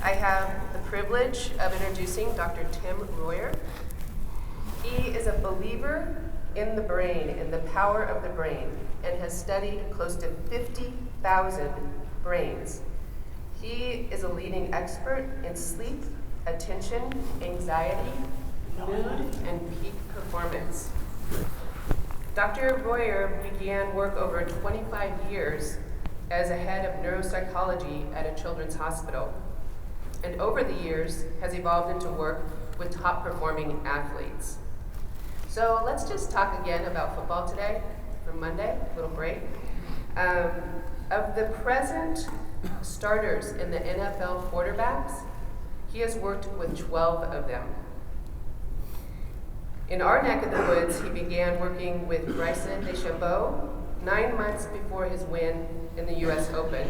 I have the privilege of introducing Dr. Tim Royer. He is a believer in the brain, in the power of the brain, and has studied close to 50,000 brains. He is a leading expert in sleep, attention, anxiety, mood, and peak performance. Dr. Royer began work over 25 years as a head of neuropsychology at a children's hospital, and over the years has evolved into work with top-performing athletes. So let's just talk again about football today, for Monday, a little break. Of the present starters in the NFL quarterbacks, he has worked with 12 of them. In our neck of the woods, he began working with Bryson DeChambeau 9 months before his win in the US Open,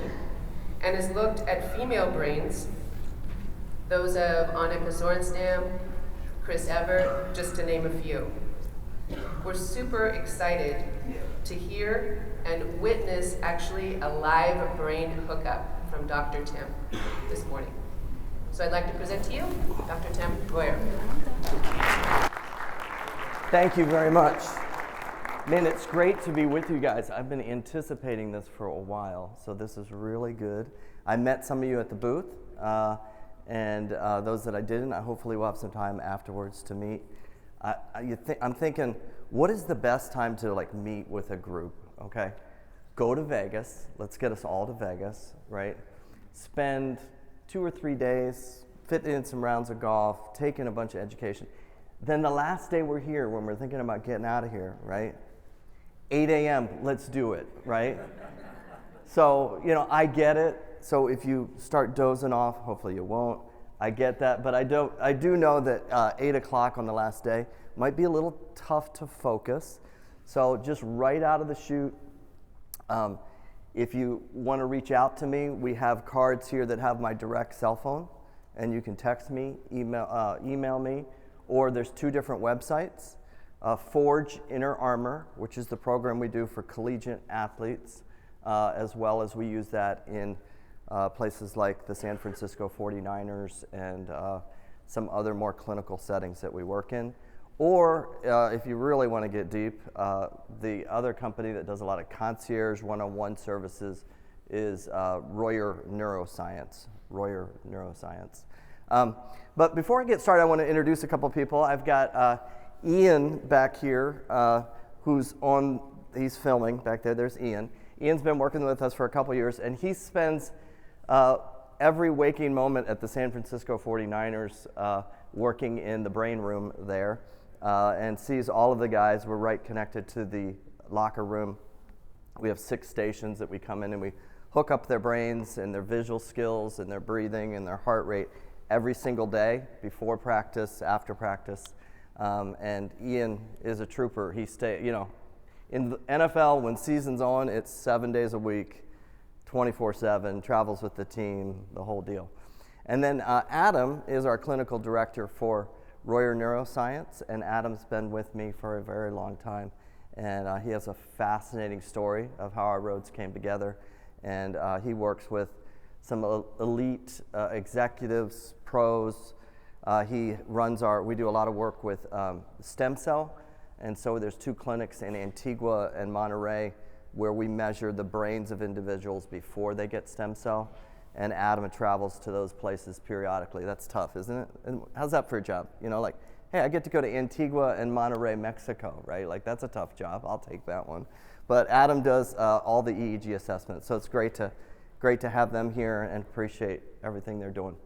and has looked at female brains, those of Annika Sorenstam, Chris Evert, just to name a few. We're super excited to hear and witness actually a live brain hookup from Dr. Tim this morning. So I'd like to present to you Dr. Tim Royer. Thank you very much. Man, it's great to be with you guys. I've been anticipating this for a while, so this is really good. I met some of you at the booth, and those that I didn't, I hopefully will have some time afterwards to meet. I'm thinking, what is the best time to meet with a group, okay? Go to Vegas. Let's get us all to Vegas, right? Spend 2 or 3 days, fit in some rounds of golf, take in a bunch of education. Then the last day we're here, when we're thinking about getting out of here, right? 8 a.m., let's do it, right? So, I get it. So if you start dozing off, hopefully you won't. I get that, but I do know that 8 o'clock on the last day might be a little tough to focus. So just right out of the chute, if you want to reach out to me, we have cards here that have my direct cell phone, and you can text me, email me, or there's 2 different websites. Forge Inner Armor, which is the program we do for collegiate athletes, as well as we use that in places like the San Francisco 49ers and some other more clinical settings that we work in. Or if you really want to get deep, the other company that does a lot of concierge one-on-one services is Royer Neuroscience. But before I get started, I want to introduce a couple people. I've got Ian back here, he's filming back there. There's Ian. Ian's been working with us for a couple years, and he spends every waking moment at the San Francisco 49ers working in the brain room there, and sees all of the guys. We're right connected to the locker room. We have 6 stations that we come in and we hook up their brains and their visual skills and their breathing and their heart rate every single day, before practice, after practice. And Ian is a trooper. He in the NFL, when season's on, it's 7 days a week, 24/7, travels with the team, the whole deal. And then Adam is our clinical director for Royer Neuroscience, and Adam's been with me for a very long time. And he has a fascinating story of how our roads came together. And he works with some elite executives, pros. We do a lot of work with stem cell. And so there's 2 clinics in Antigua and Monterey where we measure the brains of individuals before they get stem cell. And Adam travels to those places periodically. That's tough, isn't it? And how's that for a job? Hey, I get to go to Antigua and Monterey, Mexico, right? That's a tough job. I'll take that one. But Adam does all the EEG assessments. So it's great to have them here, and appreciate everything they're doing.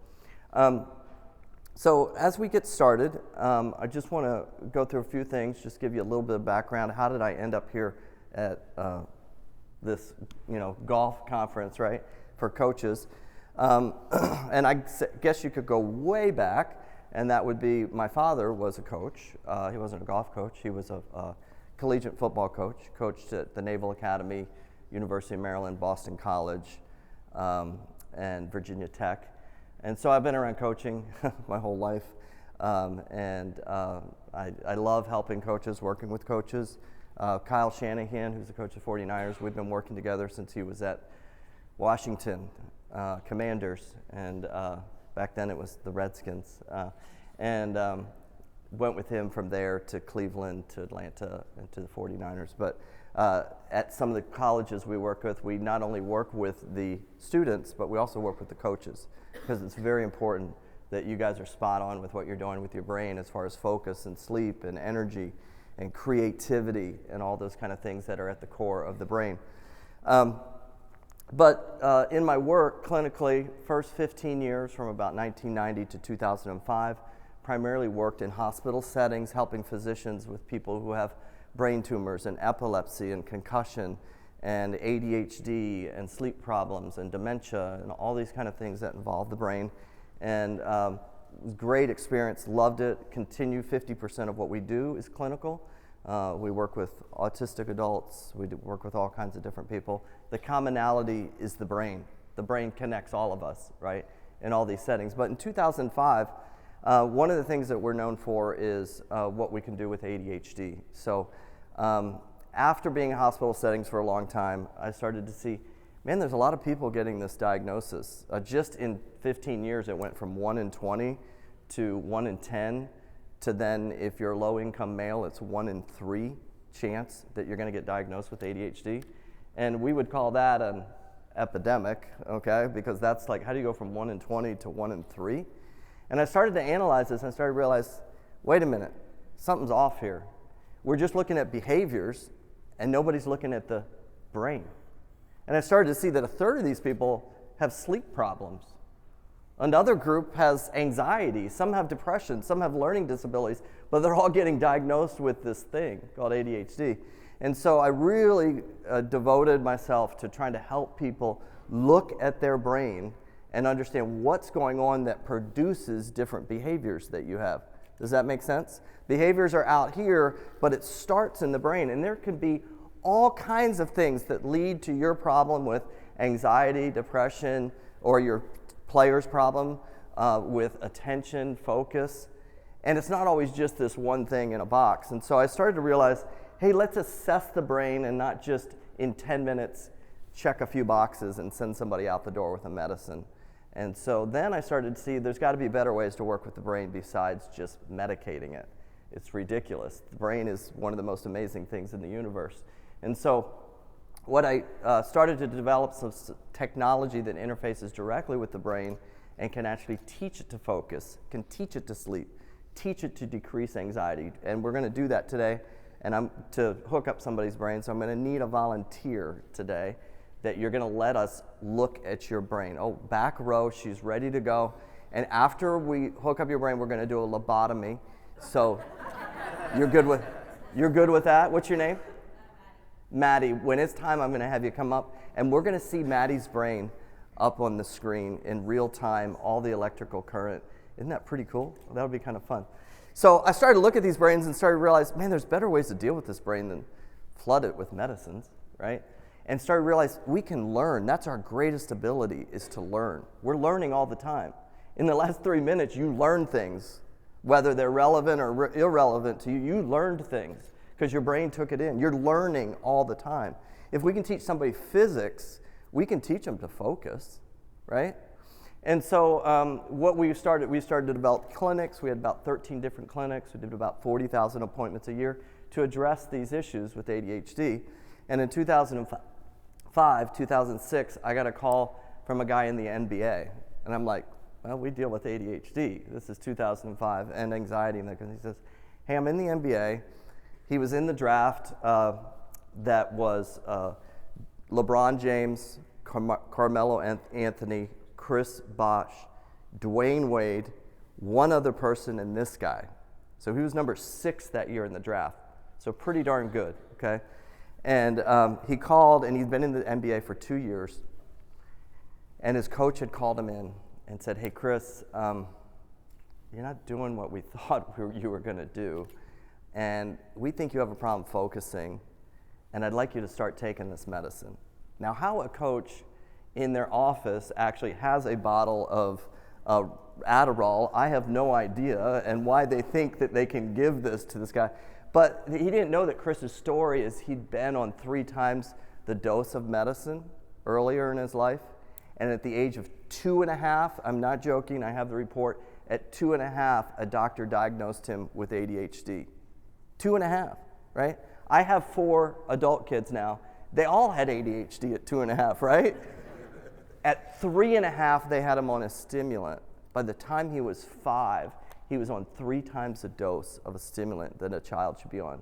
So as we get started, I just want to go through a few things, just give you a little bit of background. How did I end up here at this, golf conference, right, for coaches? And I guess you could go way back, and that would be my father was a coach. He wasn't a golf coach. He was a collegiate football coach, coached at the Naval Academy, University of Maryland, Boston College, and Virginia Tech. And so I've been around coaching my whole life, and I love helping coaches, working with coaches. Kyle Shanahan, who's the coach of 49ers, we've been working together since he was at Washington Commanders, and Back then it was the Redskins. And went with him from there to Cleveland, to Atlanta, and to the 49ers. But at some of the colleges we work with, we not only work with the students, but we also work with the coaches, because it's very important that you guys are spot on with what you're doing with your brain as far as focus and sleep and energy and creativity and all those kind of things that are at the core of the brain. But in my work clinically, first 15 years from about 1990 to 2005, primarily worked in hospital settings, helping physicians with people who have brain tumors and epilepsy and concussion and ADHD and sleep problems and dementia and all these kind of things that involve the brain. And great experience, loved it. Continue. 50% of what we do is clinical. We work with autistic adults. We work with all kinds of different people. The commonality is the brain. The brain connects all of us, right, in all these settings. But in 2005, one of the things that we're known for is what we can do with ADHD. So after being in hospital settings for a long time, I started to see, man, there's a lot of people getting this diagnosis. Just in 15 years, it went from 1 in 20 to 1 in 10 to then, if you're a low-income male, it's 1 in 3 chance that you're going to get diagnosed with ADHD. And we would call that an epidemic, okay? Because that's like, how do you go from 1 in 20 to 1 in 3? And I started to analyze this, and I started to realize, wait a minute, something's off here. We're just looking at behaviors, and nobody's looking at the brain. And I started to see that a third of these people have sleep problems. Another group has anxiety, some have depression, some have learning disabilities, but they're all getting diagnosed with this thing called ADHD. And so I really devoted myself to trying to help people look at their brain and understand what's going on that produces different behaviors that you have. Does that make sense? Behaviors are out here, but it starts in the brain, and there can be all kinds of things that lead to your problem with anxiety, depression, or your player's problem with attention, focus. And it's not always just this one thing in a box. And so I started to realize, hey, let's assess the brain and not just in 10 minutes check a few boxes and send somebody out the door with a medicine. And so then I started to see there's got to be better ways to work with the brain besides just medicating it. It's ridiculous. The brain is one of the most amazing things in the universe. And so what I started to develop some technology that interfaces directly with the brain and can actually teach it to focus, can teach it to sleep, teach it to decrease anxiety. And we're going to do that today. And I'm to hook up somebody's brain, so I'm going to need a volunteer today that you're going to let us look at your brain. Oh, back row, she's ready to go. And after we hook up your brain, we're going to do a lobotomy. So you're good with that? What's your name? Maddie. When it's time, I'm going to have you come up, and we're going to see Maddie's brain up on the screen in real time, all the electrical current. Isn't that pretty cool? That would be kind of fun. So I started to look at these brains and started to realize, man, there's better ways to deal with this brain than flood it with medicines, right? And started to realize we can learn. That's our greatest ability, is to learn. We're learning all the time. In the last 3 minutes, you learn things, whether they're relevant or irrelevant to you. You learned things because your brain took it in. You're learning all the time. If we can teach somebody physics, we can teach them to focus, right? And so what we started to develop clinics. We had about 13 different clinics. We did about 40,000 appointments a year to address these issues with ADHD. And in 2005, 2006, I got a call from a guy in the NBA. And I'm like, well, we deal with ADHD. This is 2005, and anxiety. And he says, hey, I'm in the NBA. He was in the draft that was LeBron James, Carmelo Anthony, Chris Bosh, Dwayne Wade, one other person, and this guy. So he was number 6 that year in the draft. So pretty darn good, okay? And he called, and he'd been in the NBA for 2 years. And his coach had called him in and said, hey, Chris, you're not doing what we thought you were going to do. And we think you have a problem focusing, and I'd like you to start taking this medicine. Now, how a coach in their office actually has a bottle of Adderall, I have no idea, and why they think that they can give this to this guy. But he didn't know that Chris's story is he'd been on 3 times the dose of medicine earlier in his life, and at the age of 2.5, I'm not joking, I have the report, at 2.5, a doctor diagnosed him with ADHD. 2.5, right? I have 4 adult kids now. They all had ADHD at 2.5, right? At 3.5, they had him on a stimulant. By the time he was 5, he was on 3 times the dose of a stimulant that a child should be on.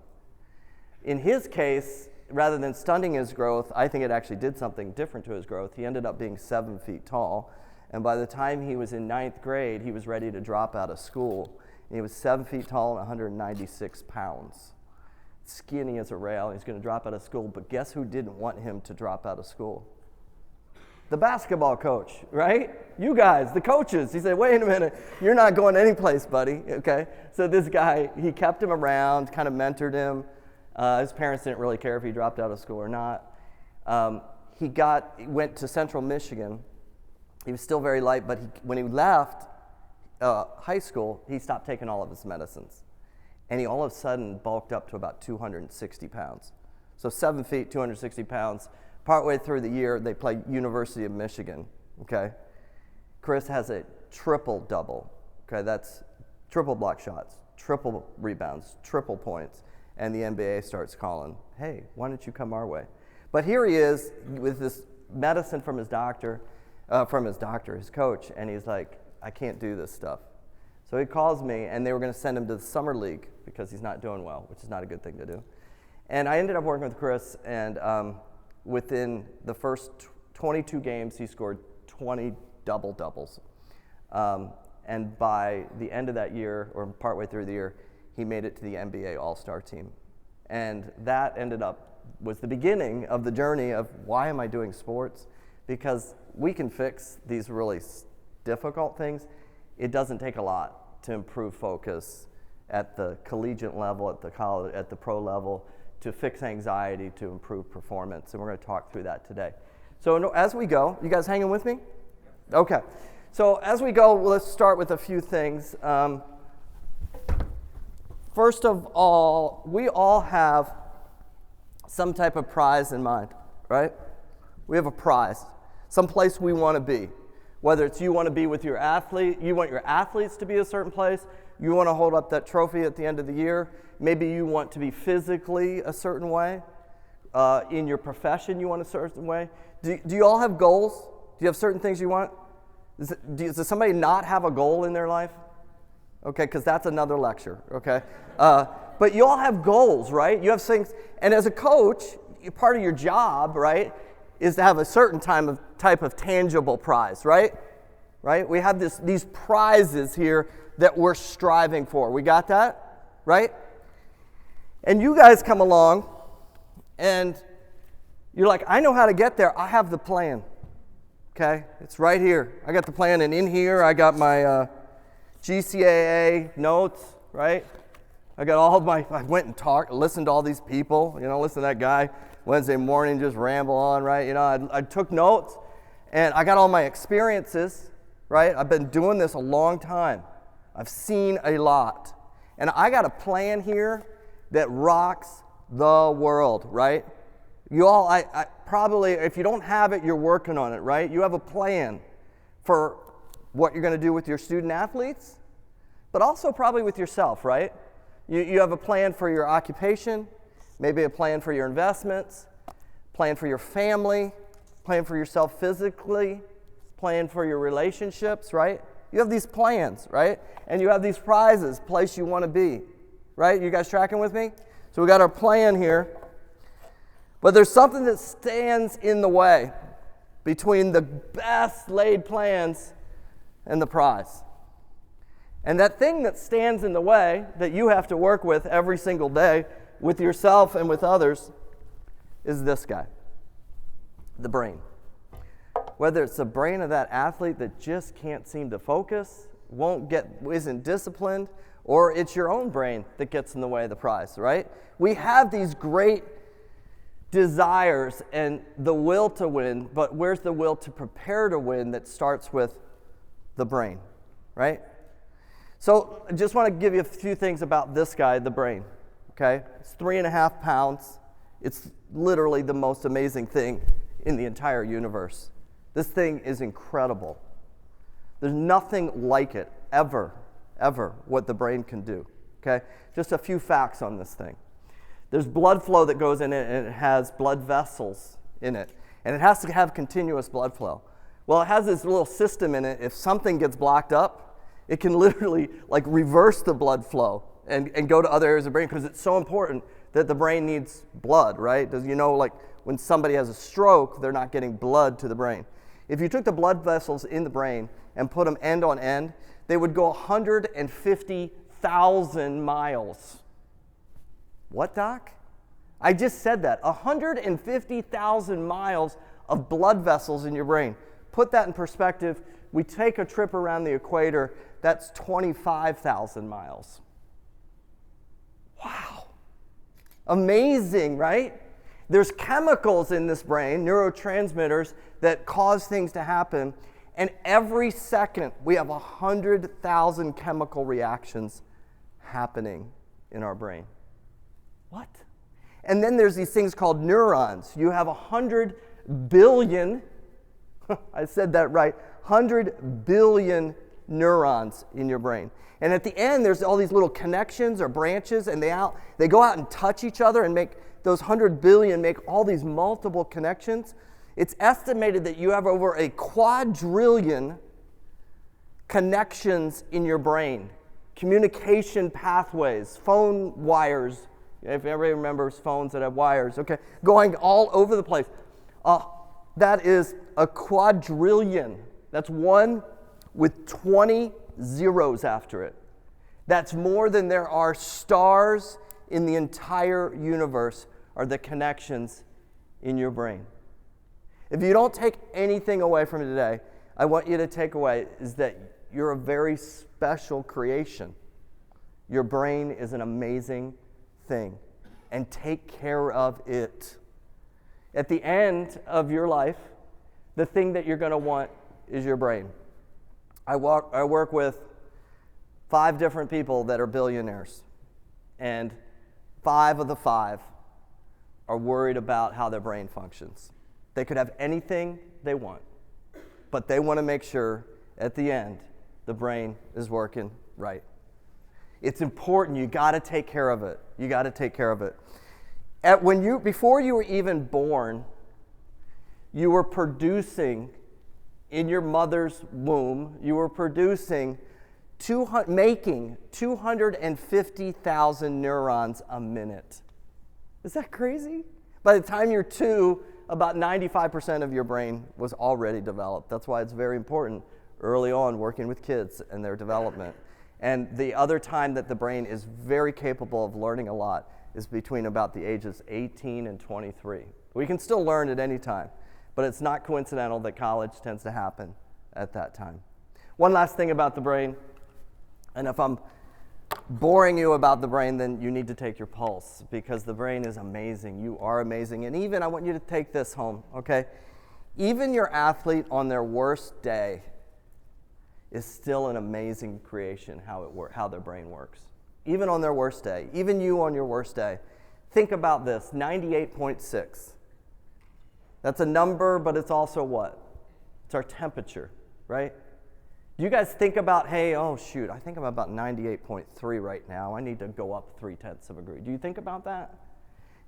In his case, rather than stunting his growth, I think it actually did something different to his growth. He ended up being 7 feet tall, and by the time he was in 9th grade, he was ready to drop out of school. And he was 7 feet tall and 196 pounds. Skinny as a rail. He's going to drop out of school, but guess who didn't want him to drop out of school? The basketball coach, right? You guys, the coaches. He said, wait a minute, you're not going anyplace, buddy, okay? So this guy, he kept him around, kind of mentored him. His parents didn't really care if he dropped out of school or not. He went to Central Michigan. He was still very light, but when he left high school, he stopped taking all of his medicines. And he all of a sudden bulked up to about 260 pounds. So 7 feet, 260 pounds. Partway through the year, they play University of Michigan, okay? Chris has a triple-double, okay? That's triple block shots, triple rebounds, triple points. And the NBA starts calling, hey, why don't you come our way? But here he is with this medicine from his his coach, and he's like, I can't do this stuff. So he calls me, and they were going to send him to the summer league because he's not doing well, which is not a good thing to do. And I ended up working with Chris, and within the first 22 games, he scored 20 double-doubles. And by the end of that year, or partway through the year, he made it to the NBA All-Star team. And that was the beginning of the journey of why am I doing sports? Because we can fix these really difficult things. It doesn't take a lot to improve focus at the collegiate level, at the college, at the pro level, to fix anxiety, to improve performance. And we're going to talk through that today. So as we go, you guys hanging with me? Okay. So as we go, let's start with a few things. First of all, we all have some type of prize in mind, right? We have a prize, someplace we want to be. Whether it's you want to be with your athlete, you want your athletes to be a certain place, you want to hold up that trophy at the end of the year, maybe you want to be physically a certain way, in your profession you want a certain way. Do you all have goals? Do you have certain things you want? Does somebody not have a goal in their life? Okay, because that's another lecture, okay? But you all have goals, right? You have things, and as a coach, part of your job, right, is to have a certain type of tangible prize, right? Right? We have these prizes here that we're striving for. We got that? Right? And you guys come along, and you're like, I know how to get there. I have the plan, okay? It's right here. I got the plan, and in here I got my GCAA notes, right? I got I went and listened to all these people, listen to that guy Wednesday morning just ramble on, right? I took notes, and I got all my experiences, right? I've been doing this a long time. I've seen a lot. And I got a plan here that rocks the world, right? You all, I probably, if you don't have it, you're working on it, right? You have a plan for what you're going to do with your student athletes, but also probably with yourself, right? You have a plan for your occupation, maybe a plan for your investments, plan for your family, plan for yourself physically, plan for your relationships, right? You have these plans, right? And you have these prizes, place you want to be, right? You guys tracking with me? So we got our plan here. But there's something that stands in the way between the best laid plans and the prize. And that thing that stands in the way that you have to work with every single day with yourself and with others is this guy, the brain. Whether it's the brain of that athlete that just can't seem to focus, isn't disciplined, or it's your own brain that gets in the way of the prize, right? We have these great desires and the will to win, but where's the will to prepare to win that starts with the brain, right? So I just want to give you a few things about this guy, the brain, okay? It's 3.5 pounds. It's literally the most amazing thing in the entire universe. This thing is incredible, There's nothing like it, ever, what the brain can do, okay? Just a few facts on this thing. There's blood flow that goes in it, and it has blood vessels in it. And it has to have continuous blood flow. Well, it has this little system in it. If something gets blocked up, it can literally like reverse the blood flow and go to other areas of the brain, because it's so important that the brain needs blood, right? Does you know, like when somebody has a stroke, they're not getting blood to the brain. If you took the blood vessels in the brain and put them end on end, they would go 150,000 miles. What, Doc? I just said that. 150,000 miles of blood vessels in your brain. Put that in perspective. We take a trip around the equator, that's 25,000 miles. Wow. Amazing, right? There's chemicals in this brain, neurotransmitters, that cause things to happen. And every second, we have 100,000 chemical reactions happening in our brain. What? And then there's these things called neurons. You have 100 billion, I said that right, 100 billion neurons in your brain. And at the end, there's all these little connections or branches, and they go out and touch each other and make those 100 billion make all these multiple connections. It's estimated that you have over a quadrillion connections in your brain, communication pathways, phone wires. If everybody remembers phones that have wires, okay, going all over the place. That is a quadrillion. That's one with 20 zeros after it. That's more than there are stars in the entire universe, are the connections in your brain. If you don't take anything away from it today, I want you to take away is that you're a very special creation. Your brain is an amazing thing, and take care of it. At the end of your life, the thing that you're going to want is your brain. I work with 5 different people that are billionaires, and 5 of the 5 are worried about how their brain functions. They could have anything they want, but they want to make sure at the end the brain is working right. It's important. You got to take care of it. You got to take care of it. Before you were even born, you were producing in your mother's womb. You were making 250,000 neurons a minute. Is that crazy? By the time you're 2, about 95% of your brain was already developed. That's why it's very important early on working with kids and their development. And the other time that the brain is very capable of learning a lot is between about the ages 18 and 23. We can still learn at any time, but it's not coincidental that college tends to happen at that time. One last thing about the brain, and if I'm boring you about the brain, then you need to take your pulse, because the brain is amazing. You are amazing. And even, I want you to take this home, okay? Even your athlete on their worst day is still an amazing creation, how their brain works. Even on their worst day, even you on your worst day. Think about this, 98.6. That's a number, but it's also what? It's our temperature, right? Do you guys think about, hey, oh shoot, I think I'm about 98.3 right now. I need to go up 0.3 of a degree. Do you think about that?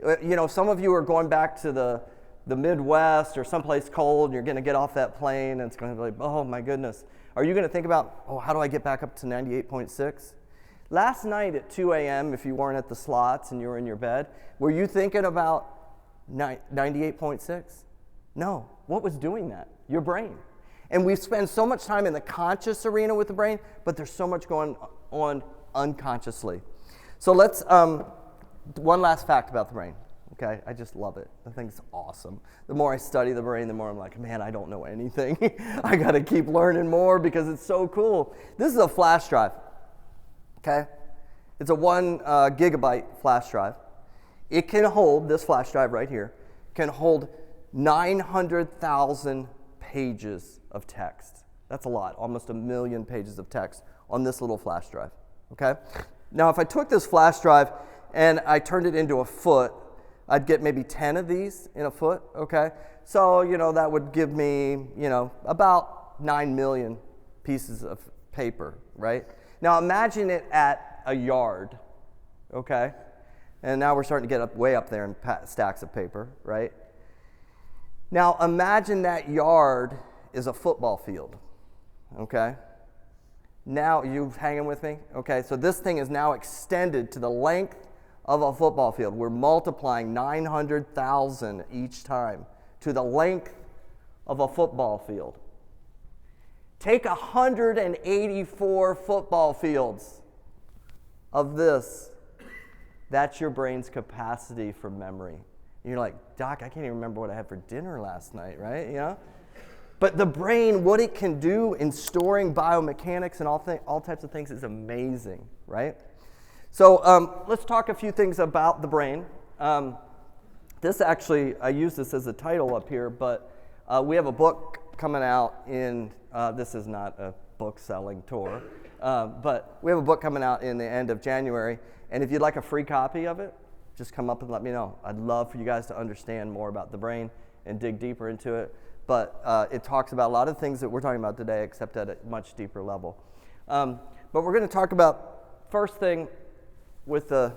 You know, some of you are going back to the Midwest or someplace cold, and you're going to get off that plane, and it's going to be like, oh my goodness. Are you going to think about, oh, how do I get back up to 98.6? Last night at 2 a.m., if you weren't at the slots and you were in your bed, were you thinking about 98.6? No. What was doing that? Your brain. And we spend so much time in the conscious arena with the brain, but there's so much going on unconsciously. So let's, one last fact about the brain. Okay, I just love it. I think it's awesome. The more I study the brain, the more I'm like, man, I don't know anything. I got to keep learning more because it's so cool. This is a flash drive. Okay, it's a 1 gigabyte flash drive. It can hold, this flash drive right here, can hold 900,000 pages of text. That's a lot, almost 1 million pages of text on this little flash drive. Okay, now if I took this flash drive and I turned it into a foot, I'd get maybe 10 of these in a foot, okay? So, you know, that would give me, you know, about 9 million pieces of paper, right? Now imagine it at a yard, okay? And now we're starting to get way up there in stacks of paper, right? Now imagine that yard is a football field, okay? Now, you hanging with me? Okay, so this thing is now extended to the length of a football field. We're multiplying 900,000 each time to the length of a football field. Take 184 football fields of this. That's your brain's capacity for memory. And you're like, Doc, I can't even remember what I had for dinner last night, right? You know? But the brain, what it can do in storing biomechanics and all types of things is amazing, right? So let's talk a few things about the brain. This actually, I use this as a title up here, but we have a book coming out in, this is not a book selling tour, but we have a book coming out in the end of January, and if you'd like a free copy of it, just come up and let me know. I'd love for you guys to understand more about the brain and dig deeper into it. But it talks about a lot of things that we're talking about today, except at a much deeper level. But we're going to talk about, first thing, with the,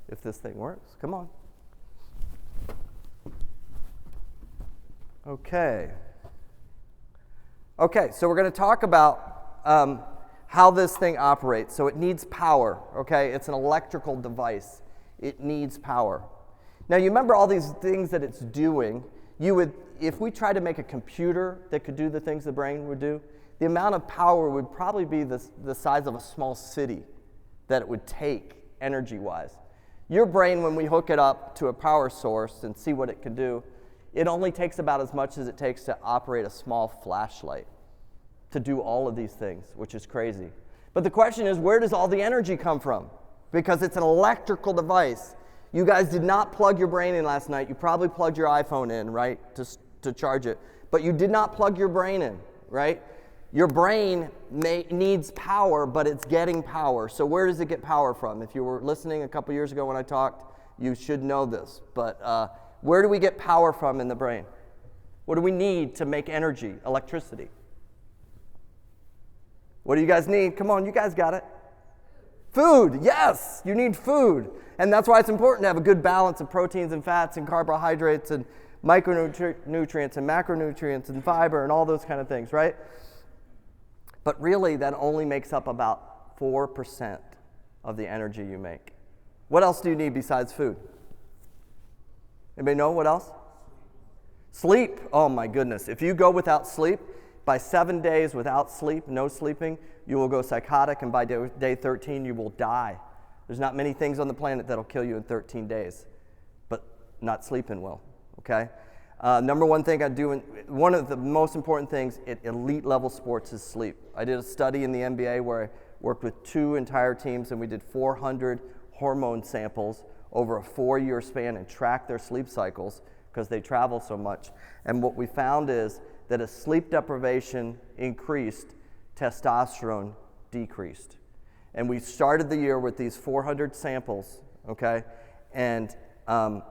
if this thing works, come on. Okay. Okay, so we're going to talk about how this thing operates. So it needs power, okay? It's an electrical device. It needs power. Now, you remember all these things that it's doing. You would, if we tried to make a computer that could do the things the brain would do, the amount of power would probably be the size of a small city that it would take energy-wise. Your brain, when we hook it up to a power source and see what it can do, it only takes about as much as it takes to operate a small flashlight to do all of these things, which is crazy. But the question is, where does all the energy come from? Because it's an electrical device. You guys did not plug your brain in last night. You probably plugged your iPhone in, right, to charge it. But you did not plug your brain in, right? Your brain needs power, but it's getting power. So where does it get power from? If you were listening a couple years ago when I talked, you should know this. But where do we get power from in the brain? What do we need to make energy, electricity? What do you guys need? Come on, you guys got it. Food, yes, you need food. And that's why it's important to have a good balance of proteins and fats and carbohydrates and micronutrients and macronutrients and fiber and all those kind of things, right? But really, that only makes up about 4% of the energy you make. What else do you need besides food? Anybody know what else? Sleep. Oh my goodness. If you go without sleep, by 7 days without sleep, no sleeping, you will go psychotic, and by day 13, you will die. There's not many things on the planet that'll kill you in 13 days, but not sleeping will, okay? Number one thing I do, one of the most important things at elite level sports is sleep. I did a study in the NBA where I worked with 2 entire teams, and we did 400 hormone samples over a 4-year span and tracked their sleep cycles because they travel so much. And what we found is that as sleep deprivation increased, testosterone decreased. And we started the year with these 400 samples, okay? And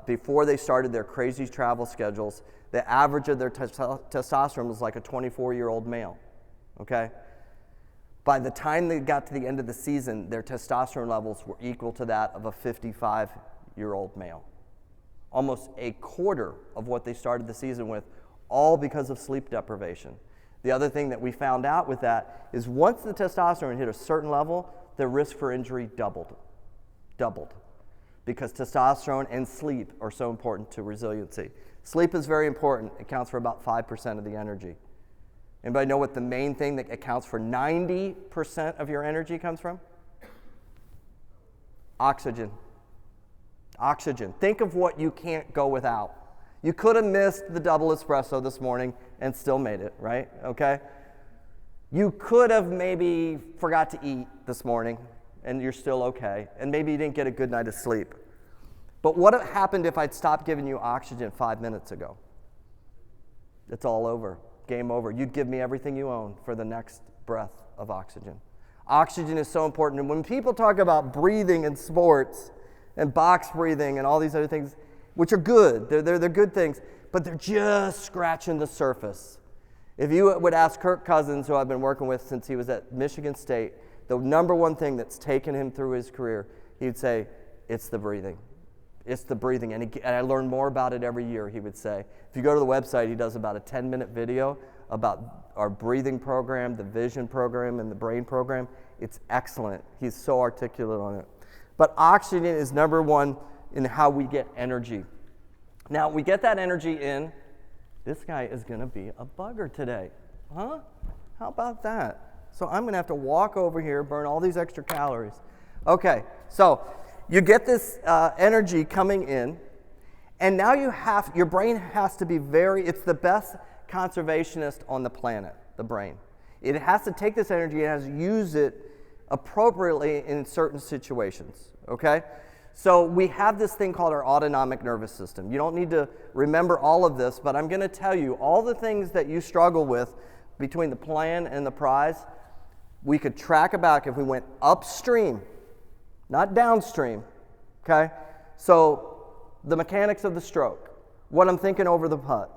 before they started their crazy travel schedules, the average of their testosterone was like a 24-year-old male, okay? By the time they got to the end of the season, their testosterone levels were equal to that of a 55-year-old male. Almost a quarter of what they started the season with, all because of sleep deprivation. The other thing that we found out with that is once the testosterone hit a certain level, the risk for injury doubled. Because testosterone and sleep are so important to resiliency. Sleep is very important. It accounts for about 5% of the energy. Anybody know what the main thing that accounts for 90% of your energy comes from? Oxygen. Oxygen. Think of what you can't go without. You could have missed the double espresso this morning and still made it, right? Okay? You could have maybe forgot to eat this morning and you're still okay. And maybe you didn't get a good night of sleep. But what happened if I'd stopped giving you oxygen 5 minutes ago? It's all over. Game over. You'd give me everything you own for the next breath of oxygen. Oxygen is so important. And when people talk about breathing in sports and box breathing and all these other things, which are good, they're good things, but they're just scratching the surface. If you would ask Kirk Cousins, who I've been working with since he was at Michigan State, the number one thing that's taken him through his career, he'd say, it's the breathing. It's the breathing, and I learn more about it every year, he would say. If you go to the website, he does about a 10-minute video about our breathing program, the vision program, and the brain program. It's excellent. He's so articulate on it. But oxygen is number one in how we get energy. Now, we get that energy in. This guy is going to be a bugger today. Huh? How about that? So I'm going to have to walk over here, burn all these extra calories. Okay, so you get this energy coming in, and now your brain has to be it's the best conservationist on the planet, the brain. It has to take this energy and has to use it appropriately in certain situations, okay? So we have this thing called our autonomic nervous system. You don't need to remember all of this, but I'm going to tell you all the things that you struggle with between the plan and the prize. We could track it back if we went upstream, not downstream, okay? So the mechanics of the stroke, what I'm thinking over the putt,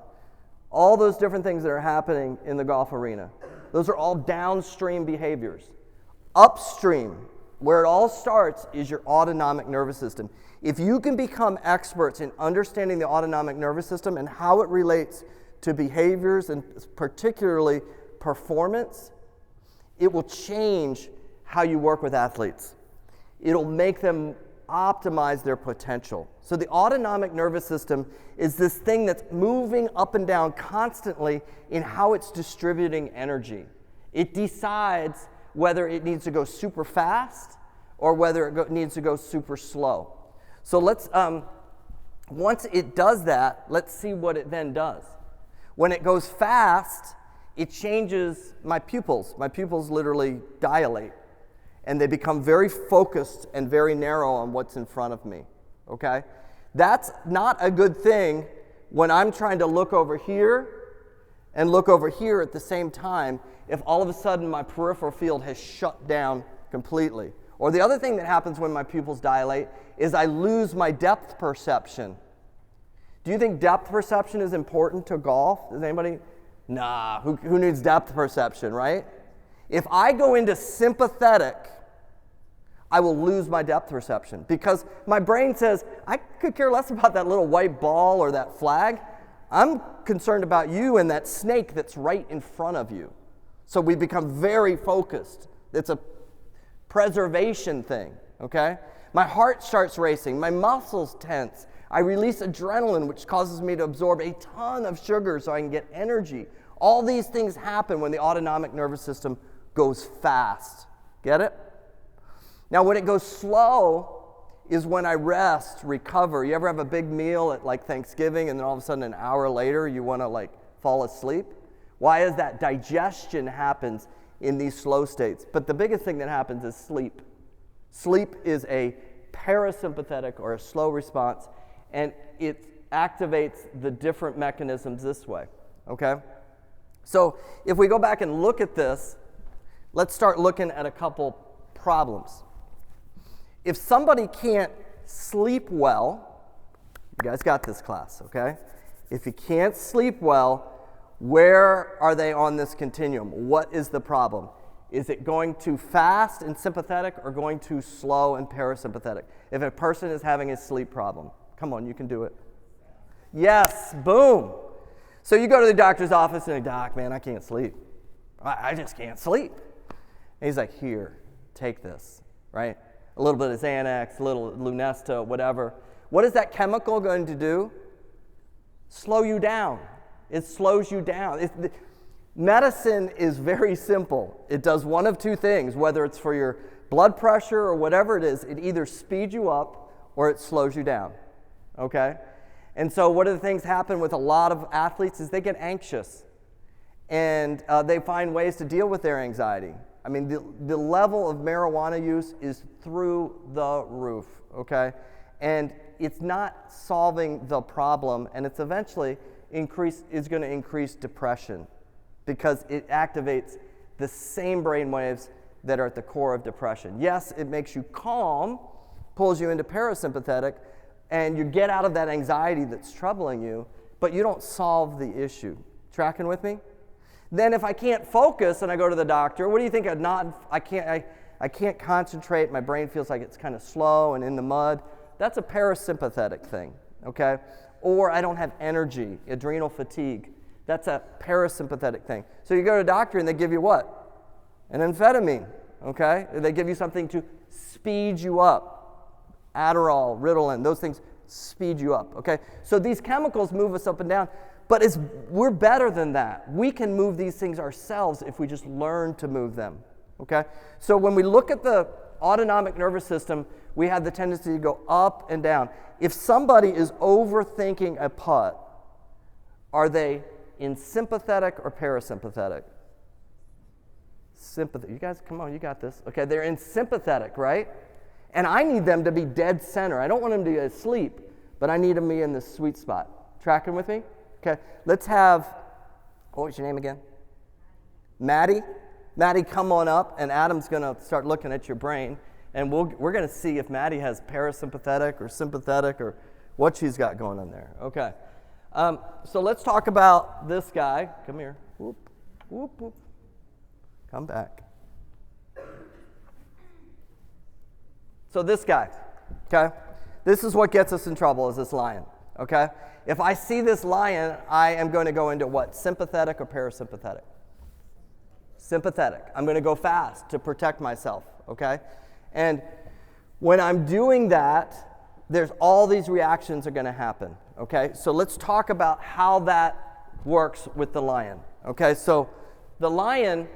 all those different things that are happening in the golf arena, those are all downstream behaviors. Upstream, where it all starts, is your autonomic nervous system. If you can become experts in understanding the autonomic nervous system and how it relates to behaviors and particularly performance, it will change how you work with athletes. It'll make them optimize their potential. So the autonomic nervous system is this thing that's moving up and down constantly in how it's distributing energy. It decides whether it needs to go super fast or whether it needs to go super slow. So let's, once it does that, let's see what it then does. When it goes fast, it changes my pupils. My pupils literally dilate, and they become very focused and very narrow on what's in front of me, okay? That's not a good thing when I'm trying to look over here and look over here at the same time if all of a sudden my peripheral field has shut down completely. Or the other thing that happens when my pupils dilate is I lose my depth perception. Do you think depth perception is important to golf? Does anybody? Nah, who needs depth perception, right? If I go into sympathetic, I will lose my depth perception because my brain says, I could care less about that little white ball or that flag. I'm concerned about you and that snake that's right in front of you. So we become very focused. It's a preservation thing, okay? My heart starts racing, my muscles tense. I release adrenaline, which causes me to absorb a ton of sugar so I can get energy. All these things happen when the autonomic nervous system goes fast. Get it? Now, when it goes slow is when I rest, recover. You ever have a big meal at like Thanksgiving and then all of a sudden an hour later you want to like fall asleep? Why is that? Digestion happens in these slow states. But the biggest thing that happens is sleep. Sleep is a parasympathetic or a slow response, and it activates the different mechanisms this way, okay? So if we go back and look at this, let's start looking at a couple problems. If somebody can't sleep well, you guys got this class, okay? If you can't sleep well, where are they on this continuum? What is the problem? Is it going too fast and sympathetic or going too slow and parasympathetic? If a person is having a sleep problem, come on, you can do it. Yes, boom. So you go to the doctor's office and, doc, man, I can't sleep. I just can't sleep. And he's like, here, take this, right? A little bit of Xanax, a little Lunesta, whatever. What is that chemical going to do? Slow you down. It slows you down. Medicine is very simple. It does one of two things, whether it's for your blood pressure or whatever it is. It either speeds you up or it slows you down, okay? And so one of the things happen with a lot of athletes is they get anxious, and they find ways to deal with their anxiety. I mean, the level of marijuana use is through the roof, okay? And it's not solving the problem, and it's eventually is going to increase depression because it activates the same brain waves that are at the core of depression. Yes, it makes you calm, pulls you into parasympathetic, and you get out of that anxiety that's troubling you, but you don't solve the issue. Tracking with me? Then if I can't focus and I go to the doctor, what do you think? I can't concentrate. My brain feels like it's kind of slow and in the mud. That's a parasympathetic thing, okay? Or I don't have energy, adrenal fatigue. That's a parasympathetic thing. So you go to a doctor and they give you what? An amphetamine, okay? They give you something to speed you up. Adderall, Ritalin, those things speed you up, okay? So these chemicals move us up and down, but we're better than that. We can move these things ourselves if we just learn to move them, okay? So when we look at the autonomic nervous system, we have the tendency to go up and down. If somebody is overthinking a putt, are they in sympathetic or parasympathetic? Sympathetic. You guys, come on, you got this. Okay, they're in sympathetic, right? And I need them to be dead center. I don't want them to be asleep, but I need them to be in this sweet spot. Tracking with me? Okay, let's have, what was your name again? Maddie? Maddie, come on up, and Adam's going to start looking at your brain, and we're going to see if Maddie has parasympathetic or sympathetic or what she's got going on there. Okay, so let's talk about this guy. Come here. Whoop, whoop, whoop. Come back. So this guy, okay? This is what gets us in trouble, is this lion, okay? If I see this lion, I am going to go into what? Sympathetic or parasympathetic? Sympathetic. I'm going to go fast to protect myself, okay? And when I'm doing that, there's all these reactions are going to happen, okay? So let's talk about how that works with the lion, okay? So the lion,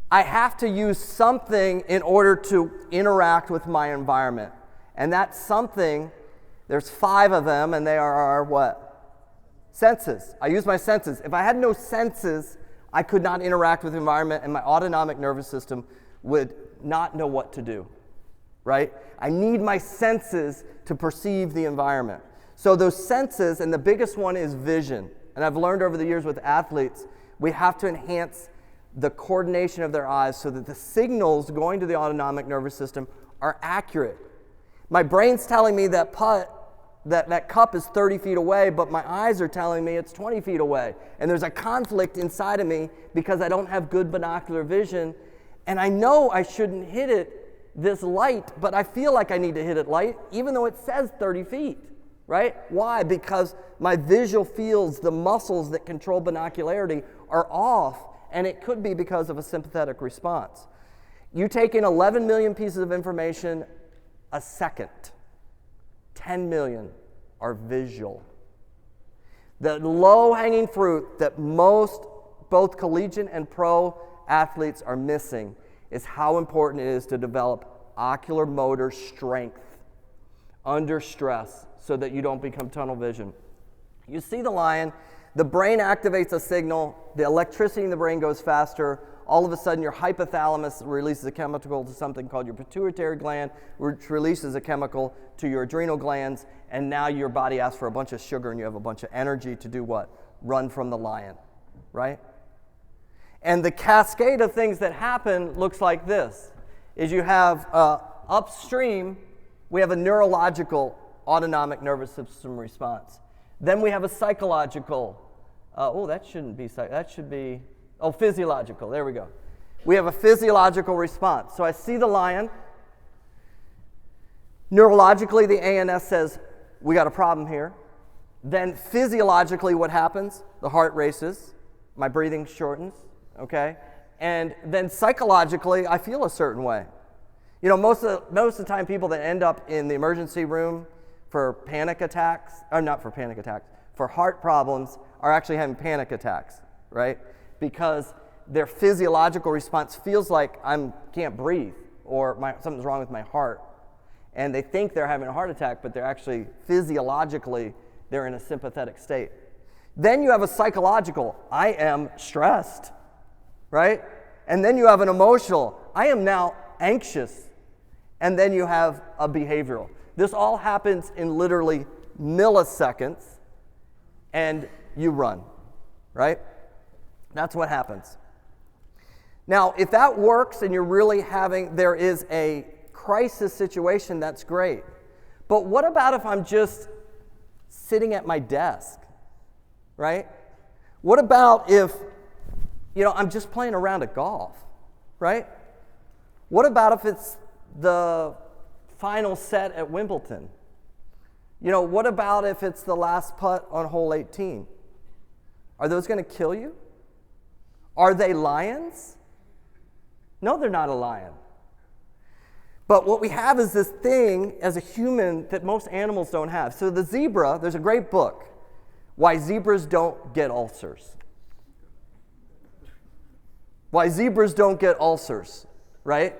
I have to use something in order to interact with my environment. And that something, there's 5 of them, and they are our what? Senses. I use my senses. If I had no senses, I could not interact with the environment, and my autonomic nervous system would not know what to do, right? I need my senses to perceive the environment. So those senses, and the biggest one is vision. And I've learned over the years with athletes, we have to enhance the coordination of their eyes so that the signals going to the autonomic nervous system are accurate. My brain's telling me that that cup is 30 feet away, but my eyes are telling me it's 20 feet away. And there's a conflict inside of me because I don't have good binocular vision. And I know I shouldn't hit it this light, but I feel like I need to hit it light, even though it says 30 feet, right? Why? Because my visual fields, the muscles that control binocularity, are off. And it could be because of a sympathetic response. You take in 11 million pieces of information a second. 10 million are visual. The low-hanging fruit that most, both collegiate and pro athletes are missing is how important it is to develop ocular motor strength under stress so that you don't become tunnel vision. You see the lion, the brain activates a signal, the electricity in the brain goes faster, all of a sudden your hypothalamus releases a chemical to something called your pituitary gland, which releases a chemical to your adrenal glands, and now your body asks for a bunch of sugar and you have a bunch of energy to do what? Run from the lion, right? And the cascade of things that happen looks like this, is you have upstream, we have a neurological autonomic nervous system response. Then we have a psychological, that should be physiological, there we go. We have a physiological response. So I see the lion. Neurologically, the ANS says, we got a problem here. Then physiologically, what happens? The heart races, my breathing shortens, okay? And then psychologically, I feel a certain way. You know, most of the time people that end up in the emergency room for panic attacks, or not for panic attacks, for heart problems are actually having panic attacks, right? Because their physiological response feels like I can't breathe or something's wrong with my heart. And they think they're having a heart attack, but they're actually physiologically, they're in a sympathetic state. Then you have a psychological, I am stressed, right? And then you have an emotional, I am now anxious. And then you have a behavioral. This all happens in literally milliseconds, and you run, right? That's what happens. Now, if that works and you're really there is a crisis situation, that's great. But what about if I'm just sitting at my desk, right? What about if I'm just playing a round of golf, right? What about if it's the final set at Wimbledon? What about if it's the last putt on hole 18? Are those going to kill you? Are they lions? No, they're not a lion. But what we have is this thing as a human that most animals don't have. So the zebra, there's a great book, Why Zebras Don't Get Ulcers. Why zebras don't get ulcers, right?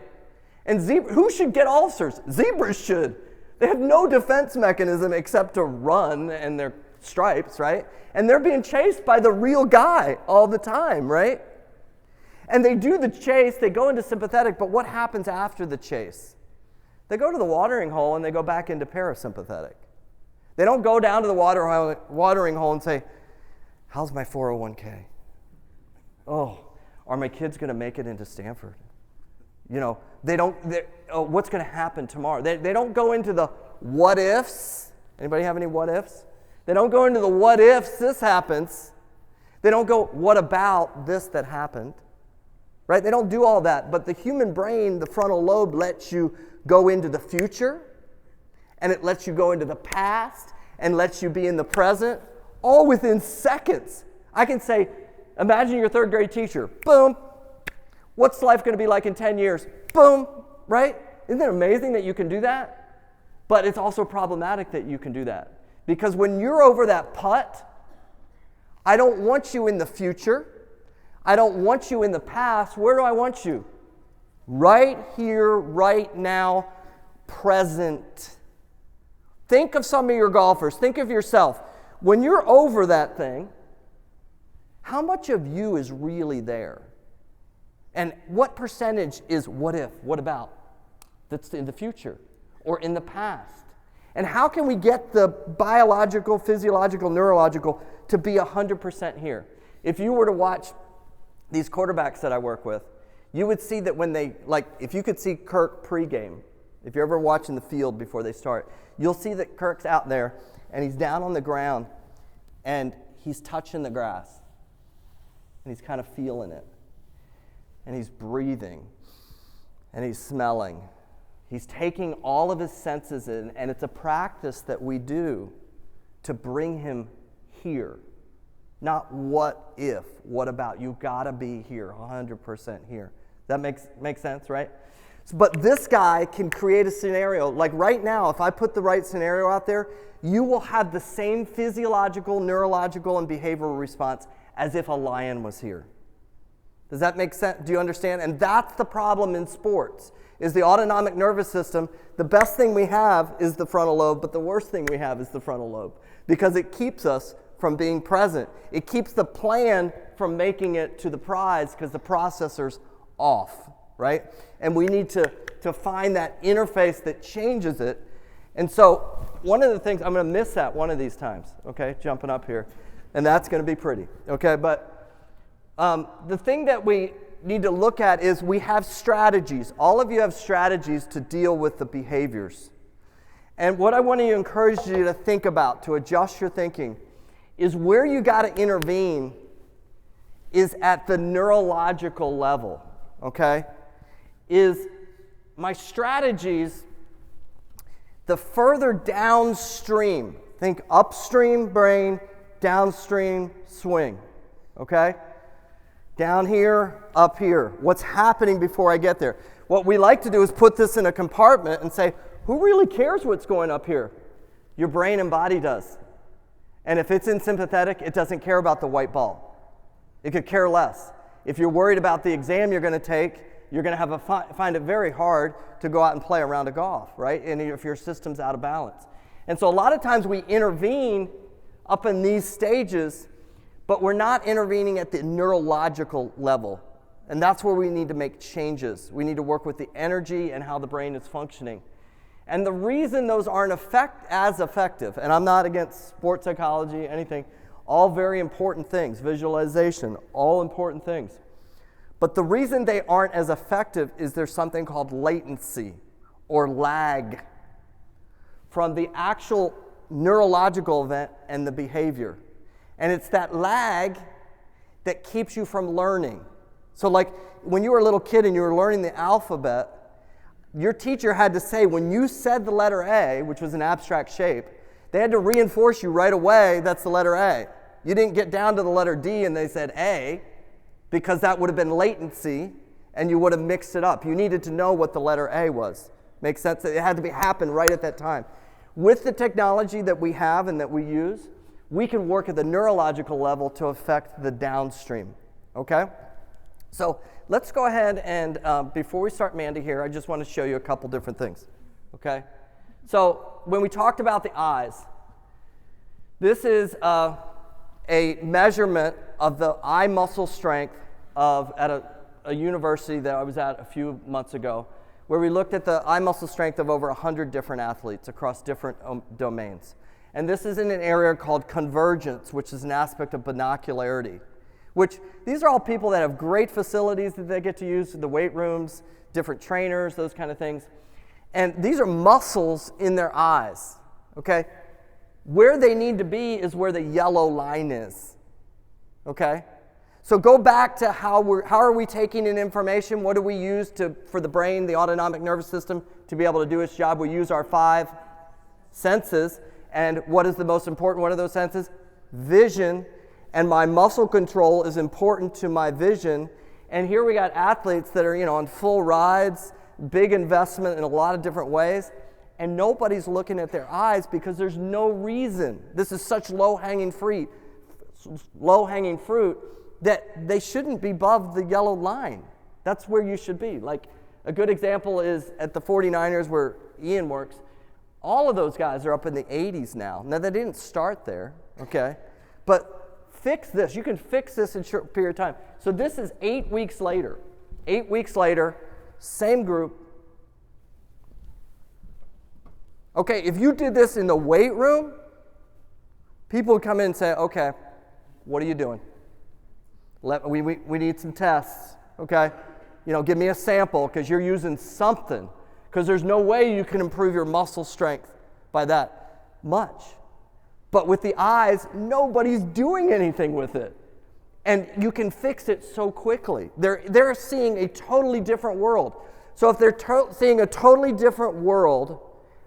And who should get ulcers? Zebras should. They have no defense mechanism except to run and their stripes, right? And they're being chased by the real guy all the time, right? And they do the chase, they go into sympathetic, but what happens after the chase? They go to the watering hole and they go back into parasympathetic. They don't go down to the watering hole and say, how's my 401k? Oh, are my kids going to make it into Stanford? What's going to happen tomorrow? They don't go into the what ifs. Anybody have any what ifs? They don't go into the what ifs this happens. They don't go, what about this that happened? Right? They don't do all that. But the human brain, the frontal lobe, lets you go into the future, and it lets you go into the past, and lets you be in the present, all within seconds. I can say, imagine your third grade teacher. Boom. What's life going to be like in 10 years? Boom. Right? Isn't it amazing that you can do that? But it's also problematic that you can do that. Because when you're over that putt, I don't want you in the future. I don't want you in the past. Where do I want you? Right here, right now, present. Think of some of your golfers. Think of yourself. When you're over that thing, how much of you is really there? And what percentage is what if, what about, that's in the future or in the past? And how can we get the biological, physiological, neurological to be 100% here? If you were to watch these quarterbacks that I work with, you would see that when they, if you could see Kirk pregame, if you're ever watching the field before they start, you'll see that Kirk's out there and he's down on the ground and he's touching the grass and he's kind of feeling it and he's breathing and he's smelling. He's taking all of his senses in, and it's a practice that we do to bring him here. Not what if, what about. You gotta be here, 100% here. That makes sense, right? But this guy can create a scenario. Like right now, if I put the right scenario out there, you will have the same physiological, neurological, and behavioral response as if a lion was here. Does that make sense? Do you understand? And that's the problem in sports, is the autonomic nervous system. The best thing we have is the frontal lobe, but the worst thing we have is the frontal lobe because it keeps us from being present. It keeps the plan from making it to the prize because the processor's off, right? And we need to find that interface that changes it. And so one of the things, I'm going to miss that one of these times, okay, jumping up here. And that's going to be pretty, okay? But the thing that we need to look at is we have strategies. All of you have strategies to deal with the behaviors. And what I want to encourage you to think about, to adjust your thinking, is where you got to intervene is at the neurological level, okay? Is my strategies, the further downstream, think upstream brain, downstream swing, okay? Down here, up here. What's happening before I get there? What we like to do is put this in a compartment and say, who really cares what's going up here? Your brain and body does. And if it's in sympathetic, it doesn't care about the white ball. It could care less. If you're worried about the exam you're going to take, you're going to find it very hard to go out and play a round of golf, right? And if your system's out of balance. And so a lot of times we intervene up in these stages, but we're not intervening at the neurological level. And that's where we need to make changes. We need to work with the energy and how the brain is functioning. And the reason those aren't as effective, and I'm not against sports psychology, anything, all very important things, visualization, all important things. But the reason they aren't as effective is there's something called latency or lag from the actual neurological event and the behavior. And it's that lag that keeps you from learning. So like when you were a little kid and you were learning the alphabet, your teacher had to say, when you said the letter A, which was an abstract shape, they had to reinforce you right away, that's the letter A. You didn't get down to the letter D and they said A, because that would have been latency and you would have mixed it up. You needed to know what the letter A was. Makes sense? It had to happen right at that time. With the technology that we have and that we use, we can work at the neurological level to affect the downstream, okay? So let's go ahead and, before we start Mandy here, I just want to show you a couple different things, okay? So when we talked about the eyes, this is a measurement of the eye muscle strength at a university that I was at a few months ago, where we looked at the eye muscle strength of over 100 different athletes across different domains. And this is in an area called convergence, which is an aspect of binocularity, which these are all people that have great facilities that they get to use, the weight rooms, different trainers, those kind of things. And these are muscles in their eyes, okay? Where they need to be is where the yellow line is, okay? So go back to how are we taking in information? What do we use for the brain, the autonomic nervous system, to be able to do its job? We use our 5 senses. And what is the most important one of those senses? Vision. And my muscle control is important to my vision. And here we got athletes that are, on full rides, big investment in a lot of different ways, and nobody's looking at their eyes because there's no reason. This is such low-hanging fruit that they shouldn't be above the yellow line. That's where you should be. Like a good example is at the 49ers where Ian works. All of those guys are up in the 80s now. Now, they didn't start there, okay? But fix this. You can fix this in a short period of time. So this is 8 weeks later. 8 weeks later, same group. Okay, if you did this in the weight room, people would come in and say, okay, what are you doing? We need some tests, okay? Give me a sample because you're using something. Because there's no way you can improve your muscle strength by that much. But with the eyes, nobody's doing anything with it. And you can fix it so quickly. They're seeing a totally different world. So if they're seeing a totally different world,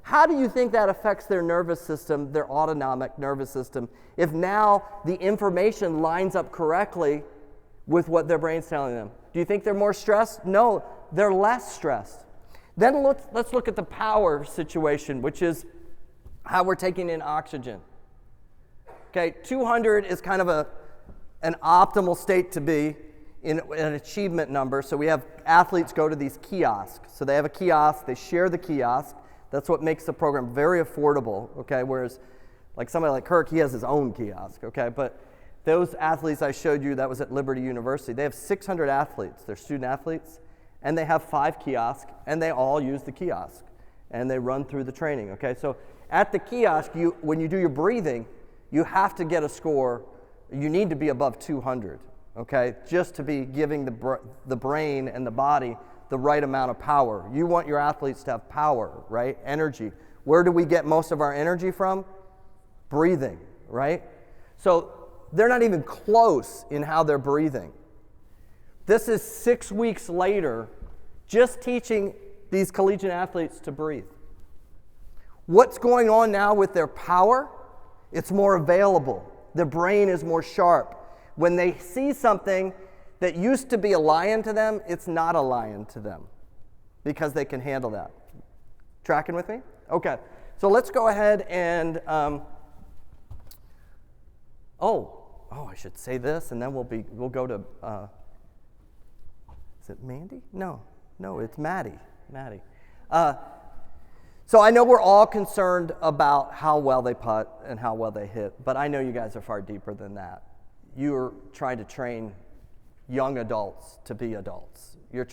how do you think that affects their nervous system, their autonomic nervous system, if now the information lines up correctly with what their brain's telling them? Do you think they're more stressed? No, they're less stressed. Then let's look at the power situation, which is how we're taking in oxygen. Okay, 200 is kind of an optimal state to be in an achievement number. So we have athletes go to these kiosks. So they have a kiosk, they share the kiosk. That's what makes the program very affordable, okay? Whereas like somebody like Kirk, he has his own kiosk, okay? But those athletes I showed you, that was at Liberty University. They have 600 athletes. They're student athletes. And they have 5 kiosks, and they all use the kiosk, and they run through the training, okay? So at the kiosk, when you do your breathing, you have to get a score. You need to be above 200, okay? Just to be giving the brain and the body the right amount of power. You want your athletes to have power, right? Energy. Where do we get most of our energy from? Breathing, right? So they're not even close in how they're breathing. This is 6 weeks later, just teaching these collegiate athletes to breathe. What's going on now with their power? It's more available. Their brain is more sharp. When they see something that used to be a lion to them, it's not a lion to them because they can handle that. Tracking with me? Okay. So let's go ahead and, I should say this, and then we'll go to, is it Mandy? No, it's Maddie. So I know we're all concerned about how well they putt and how well they hit, but I know you guys are far deeper than that. You're trying to train young adults to be adults. They're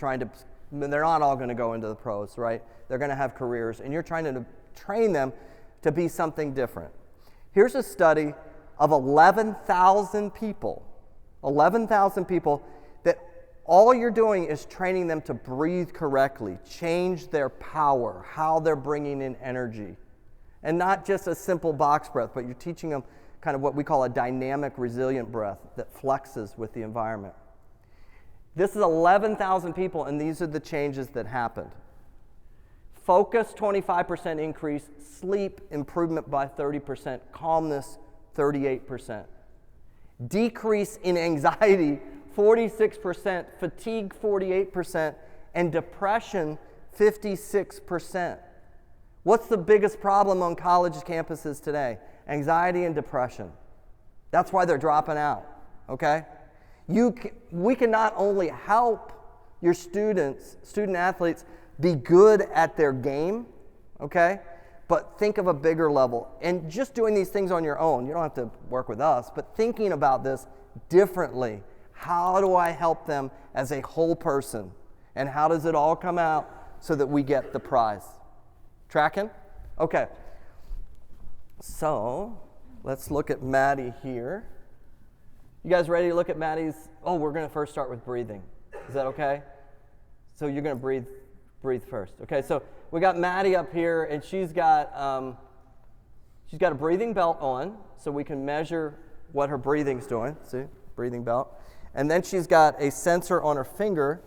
not all going to go into the pros, right? They're going to have careers, and you're trying to train them to be something different. Here's a study of 11,000 people that all you're doing is training them to breathe correctly, change their power, how they're bringing in energy. And not just a simple box breath, but you're teaching them kind of what we call a dynamic resilient breath that flexes with the environment. This is 11,000 people, and these are the changes that happened. Focus, 25% increase. Sleep, improvement by 30%. Calmness, 38%. Decrease in anxiety, 46%. Fatigue, 48%. And depression, 56%. What's the biggest problem on college campuses today? Anxiety and depression. That's why they're dropping out, okay? We can not only help your student athletes be good at their game, okay? But think of a bigger level. And just doing these things on your own, you don't have to work with us, but thinking about this differently. How do I help them as a whole person? And how does it all come out so that we get the prize? Tracking? Okay. So, let's look at Maddie here. You guys ready to look at Maddie's? Oh, we're going to first start with breathing. Is that okay? So you're going to breathe first. Okay, so we got Maddie up here, and she's got a breathing belt on, so we can measure what her breathing's doing. See, breathing belt. And then she's got a sensor on her finger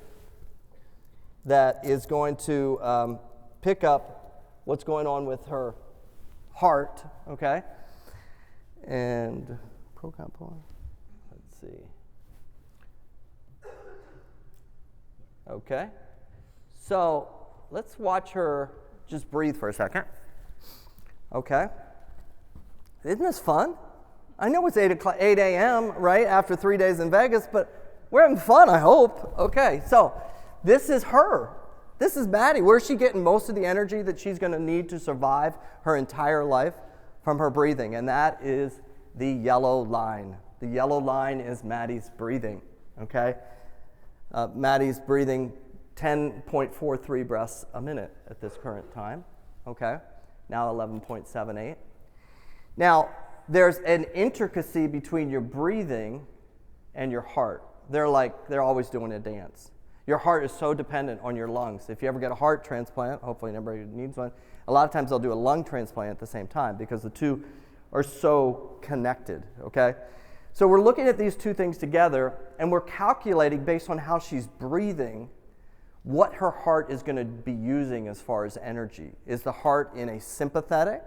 that is going to pick up what's going on with her heart, okay? And program pulling. Let's see. Okay. So let's watch her just breathe for a second. Okay. Isn't this fun? I know it's 8 a.m., right, after 3 days in Vegas, but we're having fun, I hope. Okay, so this is her. This is Maddie. Where's she getting most of the energy that she's going to need to survive her entire life? From her breathing, and that is the yellow line. The yellow line is Maddie's breathing, okay? Maddie's breathing 10.43 breaths a minute at this current time, okay? Now 11.78. Now, there's an intricacy between your breathing and your heart. They're always doing a dance. Your heart is so dependent on your lungs. If you ever get a heart transplant, hopefully nobody needs one, a lot of times they'll do a lung transplant at the same time because the two are so connected, okay? So we're looking at these two things together, and we're calculating based on how she's breathing what her heart is going to be using as far as energy. Is the heart in a sympathetic,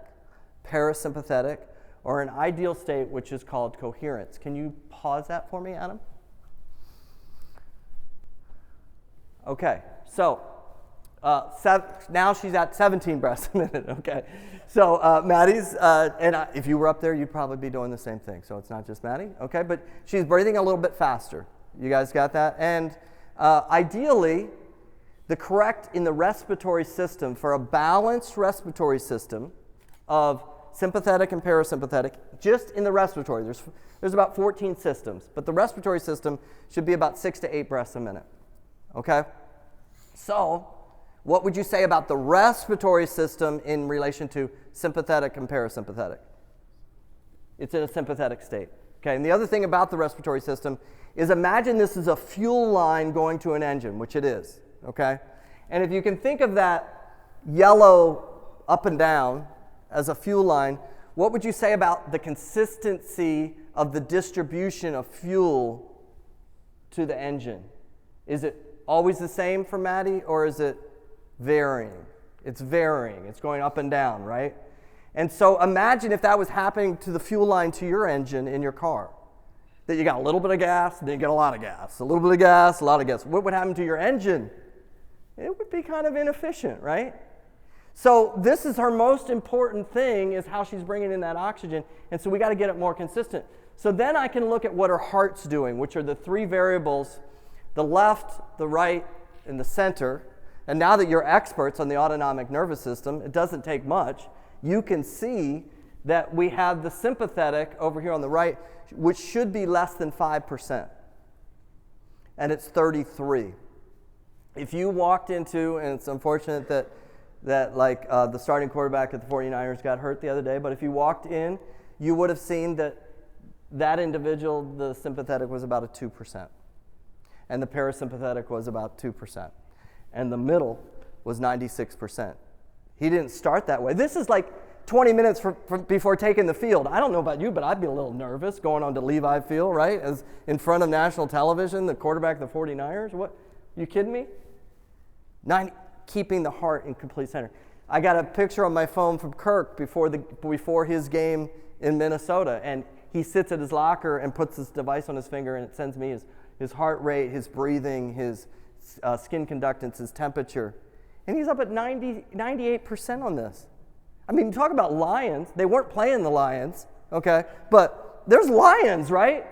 parasympathetic, or an ideal state which is called coherence? Can you pause that for me, Adam? Okay, so now she's at 17 breaths a minute, okay? So Maddie's, if you were up there, you'd probably be doing the same thing. So it's not just Maddie, okay? But she's breathing a little bit faster. You guys got that? And ideally, the correct in the respiratory system, for a balanced respiratory system of sympathetic and parasympathetic, just in the respiratory, there's about 14 systems, but the respiratory system should be about 6 to 8 breaths a minute. Okay? So, what would you say about the respiratory system in relation to sympathetic and parasympathetic? It's in a sympathetic state. Okay, and the other thing about the respiratory system is imagine this is a fuel line going to an engine, which it is. Okay? And if you can think of that yellow up and down as a fuel line, what would you say about the consistency of the distribution of fuel to the engine? Is it always the same for Maddie, or is it varying? It's varying. It's going up and down, right? And so imagine if that was happening to the fuel line to your engine in your car. That you got a little bit of gas, and then you get a lot of gas. A little bit of gas, a lot of gas. What would happen to your engine? It would be kind of inefficient, right? So this is her most important thing, is how she's bringing in that oxygen. And so we got to get it more consistent. So then I can look at what her heart's doing, which are the three variables: the left, the right, and the center. And now that you're experts on the autonomic nervous system, it doesn't take much. You can see that we have the sympathetic over here on the right, which should be less than 5%. And it's 33. If you walked into, and it's unfortunate that the starting quarterback at the 49ers got hurt the other day, but if you walked in, you would have seen that individual, the sympathetic was about a 2%. And the parasympathetic was about 2%. And the middle was 96%. He didn't start that way. This is like 20 minutes before taking the field. I don't know about you, but I'd be a little nervous going on to Levi Field, right? As in front of national television, the quarterback of the 49ers. What? You kidding me? Keeping the heart in complete center. I got a picture on my phone from Kirk before his game in Minnesota, and he sits at his locker and puts this device on his finger, and it sends me his heart rate, his breathing, his skin conductance, his temperature. And he's up at 98% on this. I mean, talk about lions. They weren't playing the Lions, okay? But there's lions, right?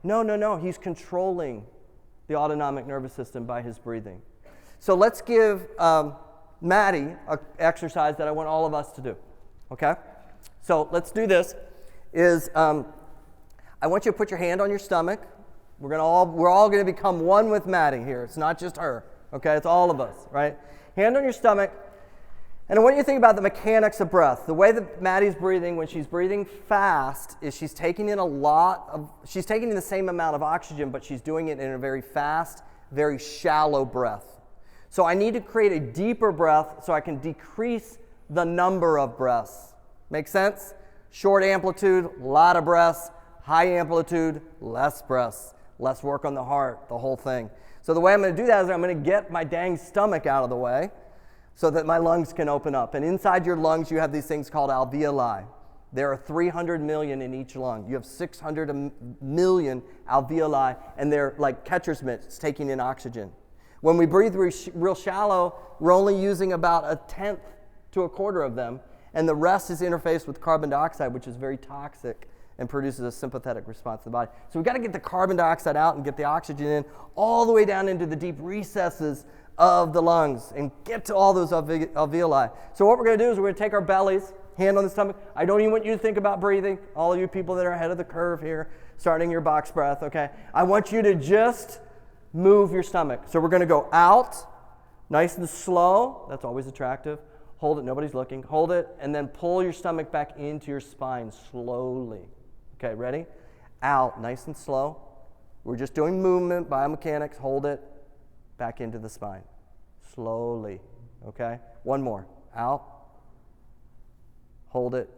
No. He's controlling the autonomic nervous system by his breathing. So let's give Maddie an exercise that I want all of us to do, okay? So let's do this. I want you to put your hand on your stomach. We're all going to become one with Maddie here. It's not just her, okay? It's all of us, right? Hand on your stomach. And I want you to think about the mechanics of breath. The way that Maddie's breathing, when she's breathing fast, is she's taking in the same amount of oxygen, but she's doing it in a very fast, very shallow breath. So I need to create a deeper breath so I can decrease the number of breaths. Make sense? Short amplitude, a lot of breaths. High amplitude, less breaths. Less work on the heart, the whole thing. So the way I'm going to do that is I'm going to get my dang stomach out of the way so that my lungs can open up. And inside your lungs, you have these things called alveoli. There are 300 million in each lung. You have 600 million alveoli, and they're like catcher's mitts taking in oxygen. When we breathe real shallow, we're only using about 1/10 to 1/4 of them, and the rest is interfaced with carbon dioxide, which is very toxic and produces a sympathetic response to the body. So we've got to get the carbon dioxide out and get the oxygen in all the way down into the deep recesses of the lungs and get to all those alveoli. So what we're going to do is we're going to take our bellies, hand on the stomach. I don't even want you to think about breathing, all of you people that are ahead of the curve here, starting your box breath, okay? I want you to just move your stomach. So we're going to go out, nice and slow. That's always attractive. Hold it, nobody's looking. Hold it, and then pull your stomach back into your spine slowly. Okay, ready? Out, nice and slow. We're just doing movement, biomechanics. Hold it, back into the spine. Slowly, okay? One more. Out. Hold it,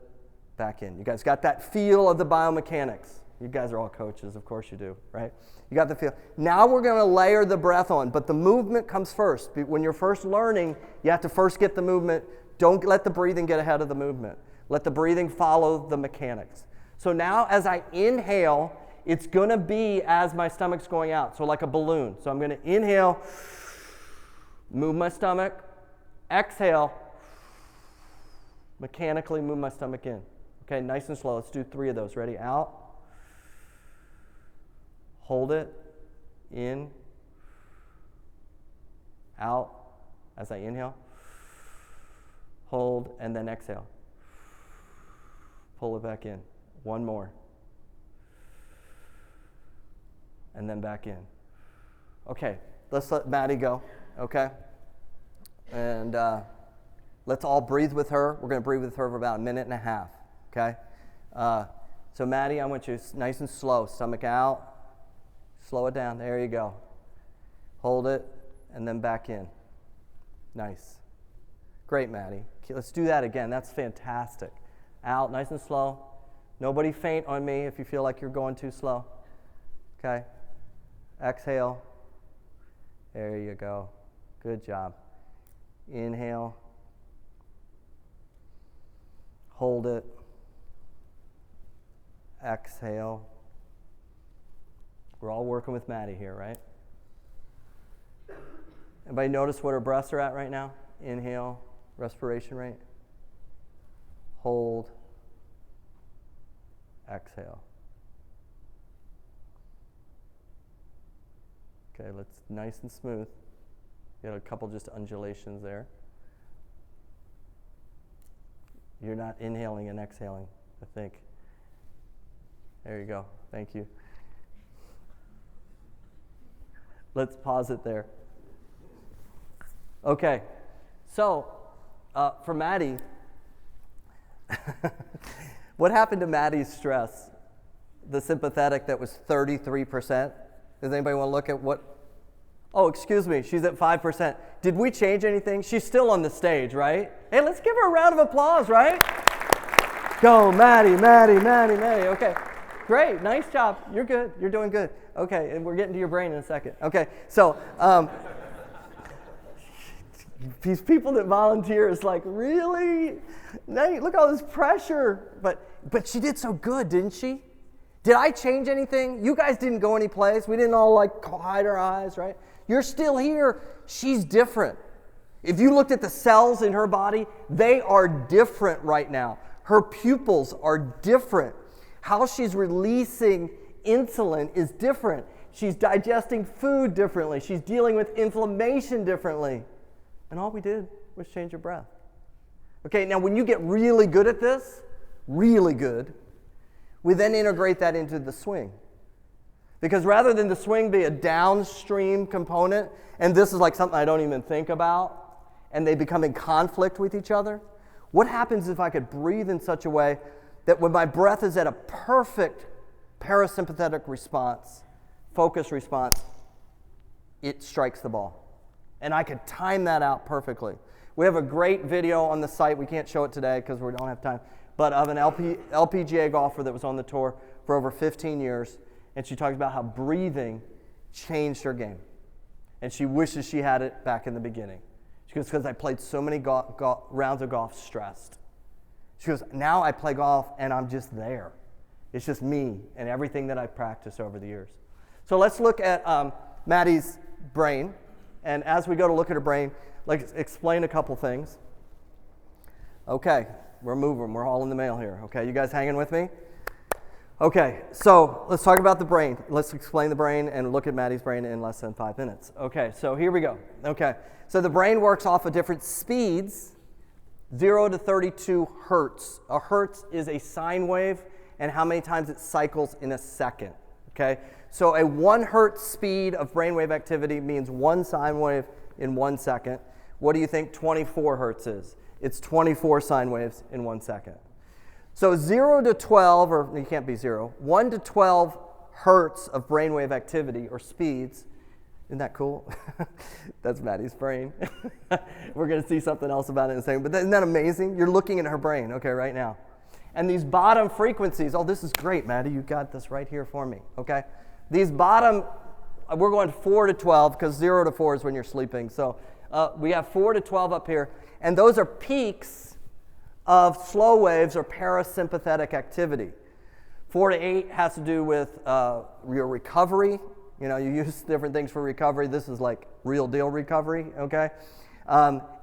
back in. You guys got that feel of the biomechanics. You guys are all coaches, of course you do, right? You got the feel. Now we're going to layer the breath on, but the movement comes first. When you're first learning, you have to first get the movement. Don't let the breathing get ahead of the movement. Let the breathing follow the mechanics. So now as I inhale, it's going to be as my stomach's going out, so like a balloon. So I'm going to inhale, move my stomach, exhale, mechanically move my stomach in. Okay, nice and slow. Let's do 3 of those. Ready? Out. Hold it. In. Out as I inhale. Hold, and then exhale. Pull it back in. One more. And then back in. Okay, let's let Maddie go, okay? And let's all breathe with her. We're going to breathe with her for about 1.5 minutes, okay? So Maddie, I want you nice and slow. Stomach out. Slow it down. There you go. Hold it, and then back in. Nice. Great, Maddie. Okay, let's do that again. That's fantastic. Out, nice and slow. Nobody faint on me if you feel like you're going too slow. Okay? Exhale. There you go. Good job. Inhale. Hold it. Exhale. We're all working with Maddie here, right? Anybody notice what her breaths are at right now? Inhale, respiration rate. Hold. Exhale. Okay, let's nice and smooth. You got a couple just undulations there. You're not inhaling and exhaling, I think. There you go. Thank you. Let's pause it there. Okay, so for Maddie, what happened to Maddie's stress? The sympathetic that was 33%. Does anybody want to look at what? Oh, excuse me, she's at 5%. Did we change anything? She's still on the stage, right? Hey, let's give her a round of applause, right? go, Maddie, Maddie, Maddie, Maddie. Okay, great, nice job. You're good. You're doing good. Okay, and we're getting to your brain in a second. Okay, so these people that volunteer is like, really? Now look at all this pressure. But she did so good, didn't she? Did I change anything? You guys didn't go any place. We didn't all like hide our eyes, right? You're still here. She's different. If you looked at the cells in her body, they are different right now. Her pupils are different. How she's releasing insulin is different. She's digesting food differently. She's dealing with inflammation differently. And all we did was change her breath. Okay, now when you get really good at this, really good, we then integrate that into the swing. Because rather than the swing be a downstream component, and this is like something I don't even think about, and they become in conflict with each other, what happens if I could breathe in such a way that when my breath is at a perfect parasympathetic response, focus response, it strikes the ball. And I could time that out perfectly. We have a great video on the site. We can't show it today because we don't have time. But of an LPGA golfer that was on the tour for over 15 years. And she talks about how breathing changed her game. And she wishes she had it back in the beginning. She goes, because I played so many rounds of golf stressed. She goes, now I play golf and I'm just there. It's just me and everything that I've practiced over the years. So let's look at Maddie's brain. And as we go to look at her brain, let's explain a couple things. Okay, we're moving. We're all in the mail here. Okay, you guys hanging with me? Okay, so let's talk about the brain. Let's explain the brain and look at Maddie's brain in less than 5 minutes. Okay, so here we go. Okay, so the brain works off of different speeds, 0 to 32 hertz. A hertz is a sine wave and how many times it cycles in a second. Okay, so a 1 hertz speed of brainwave activity means 1 sine wave in 1 second. What do you think 24 hertz is? It's 24 sine waves in 1 second. So 0 to 12, or you can't be 0, 1 to 12 hertz of brainwave activity or speeds. Isn't that cool? That's Maddie's brain. We're going to see something else about it in a second. But isn't that amazing? You're looking at her brain, okay, right now. And these bottom frequencies, oh, this is great, Maddie. You got this right here for me, okay? These bottom, we're going 4 to 12 because 0 to 4 is when you're sleeping. So we have 4 to 12 up here. And those are peaks of slow waves or parasympathetic activity. 4 to 8 has to do with your recovery. You know, you use different things for recovery. This is like real deal recovery, okay?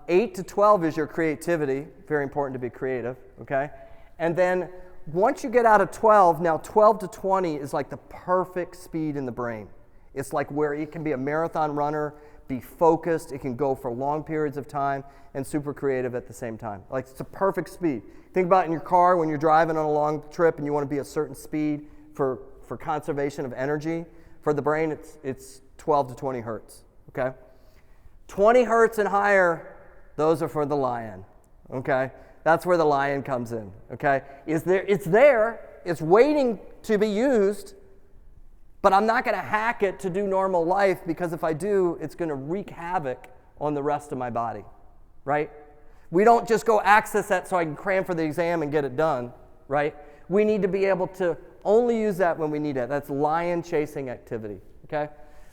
8 to 12 is your creativity. Very important to be creative, okay? And then once you get out of 12, now 12 to 20 is like the perfect speed in the brain. It's like where it can be a marathon runner, be focused, it can go for long periods of time, and super creative at the same time. Like it's a perfect speed. Think about it in your car when you're driving on a long trip and you want to be a certain speed for conservation of energy. For the brain, it's 12 to 20 hertz, okay? 20 hertz and higher, those are for the lion, okay? That's where the lion comes in, okay? It's there, it's waiting to be used, but I'm not going to hack it to do normal life because if I do, it's going to wreak havoc on the rest of my body, right? We don't just go access that so I can cram for the exam and get it done, right? We need to be able to only use that when we need it. That's lion chasing activity, okay?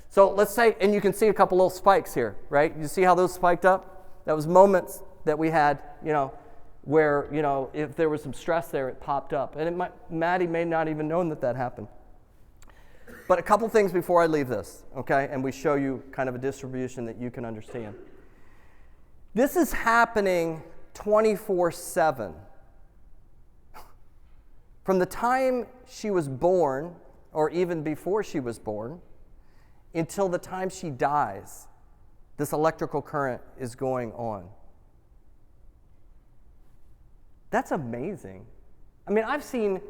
So let's say, and you can see a couple little spikes here, right? You see how those spiked up? That was moments that we had, you know, where, you know, if there was some stress there, it popped up. And Maddie may not even known that happened. But a couple things before I leave this, okay? And we show you kind of a distribution that you can understand. This is happening 24/7. From the time she was born, or even before she was born, until the time she dies, this electrical current is going on. That's amazing. I mean, I've seen,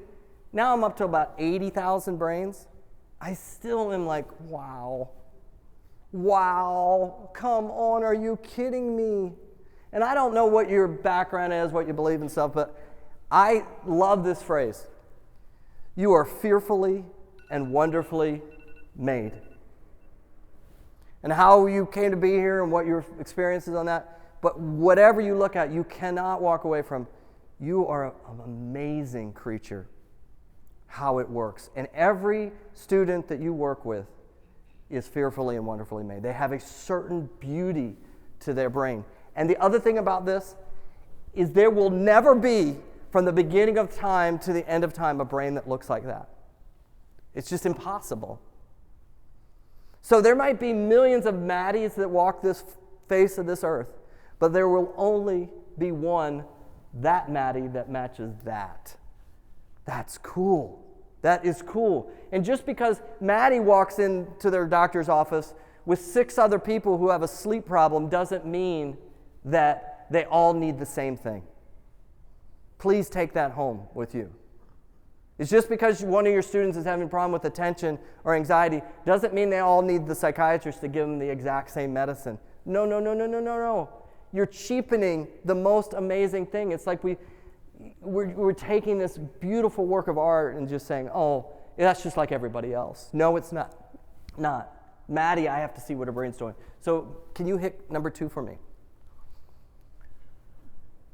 now I'm up to about 80,000 brains. I still am like, wow, come on, are you kidding me? And I don't know what your background is, what you believe in stuff, but I love this phrase. You are fearfully and wonderfully made. And how you came to be here and what your experience is on that, but whatever you look at, you cannot walk away from, You are an amazing creature, how it works. And every student that you work with is fearfully and wonderfully made. They have a certain beauty to their brain. And the other thing about this is there will never be, from the beginning of time to the end of time, a brain that looks like that. It's just impossible. So there might be millions of Maddies that walk this face of this earth, but there will only be one, that Maddie, that matches that. That's cool. That is cool. And just because Maddie walks into their doctor's office with 6 other people who have a sleep problem doesn't mean that they all need the same thing. Please take that home with you. It's just because one of your students is having a problem with attention or anxiety doesn't mean they all need the psychiatrist to give them the exact same medicine. No, no, no, no, no, no, no. You're cheapening the most amazing thing. It's like we're taking this beautiful work of art and just saying, oh, that's just like everybody else. No, it's not. Not. Maddie, I have to see what her brain's doing. So can you hit number 2 for me?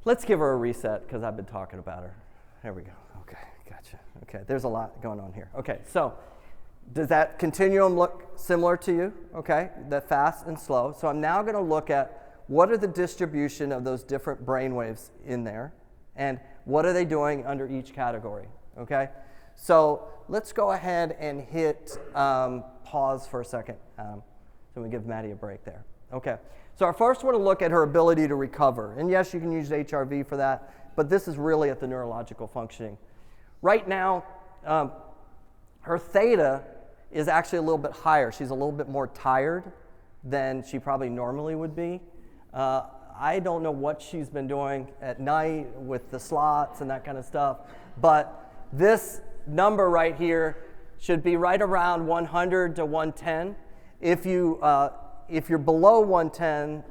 Let's give her a reset because I've been talking about her. There we go. Okay, gotcha. Okay, there's a lot going on here. Okay, so does that continuum look similar to you? Okay, the fast and slow. So I'm now going to look at what are the distribution of those different brain waves in there, and what are they doing under each category? Okay, so let's go ahead and hit pause for a second. So we give Maddie a break there. Okay, so I first want to look at her ability to recover. And yes, you can use HRV for that, but this is really at the neurological functioning. Right now, her theta is actually a little bit higher. She's a little bit more tired than she probably normally would be. I don't know what she's been doing at night with the slots and that kind of stuff, but this number right here should be right around 100 to 110. If you're below 110,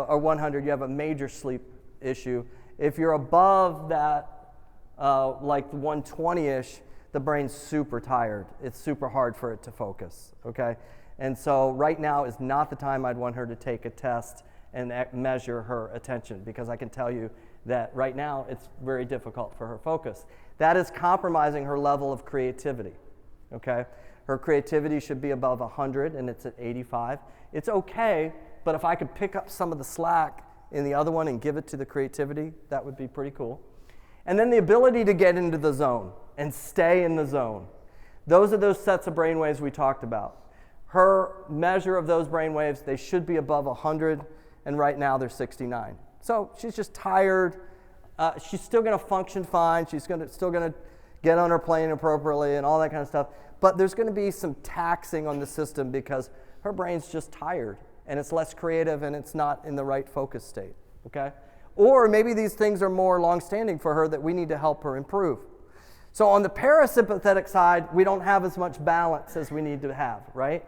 or 100, you have a major sleep issue. If you're above that, like 120-ish, the brain's super tired. It's super hard for it to focus, okay? And so right now is not the time I'd want her to take a test and measure her attention, because I can tell you that right now it's very difficult for her focus. That is compromising her level of creativity, okay? Her creativity should be above 100, and it's at 85. It's okay, but if I could pick up some of the slack in the other one and give it to the creativity, that would be pretty cool. And then the ability to get into the zone and stay in the zone. Those are those sets of brainwaves we talked about. Her measure of those brainwaves, they should be above 100, and right now they're 69. So she's just tired. She's still going to function fine. She's still going to get on her plane appropriately and all that kind of stuff. But there's going to be some taxing on the system because her brain's just tired, and it's less creative, and it's not in the right focus state, okay? Or maybe these things are more long-standing for her that we need to help her improve. So on the parasympathetic side, we don't have as much balance as we need to have, right?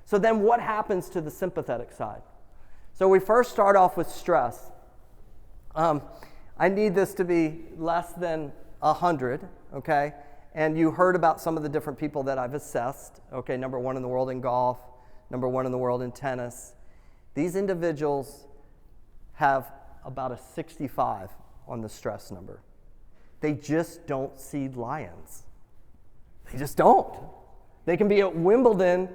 So then what happens to the sympathetic side? So we first start off with stress. I need this to be less than 100, okay? And you heard about some of the different people that I've assessed, okay? Number 1 in the world in golf, number 1 in the world in tennis. These individuals have about a 65 on the stress number. They just don't see lions. They just don't. They can be at Wimbledon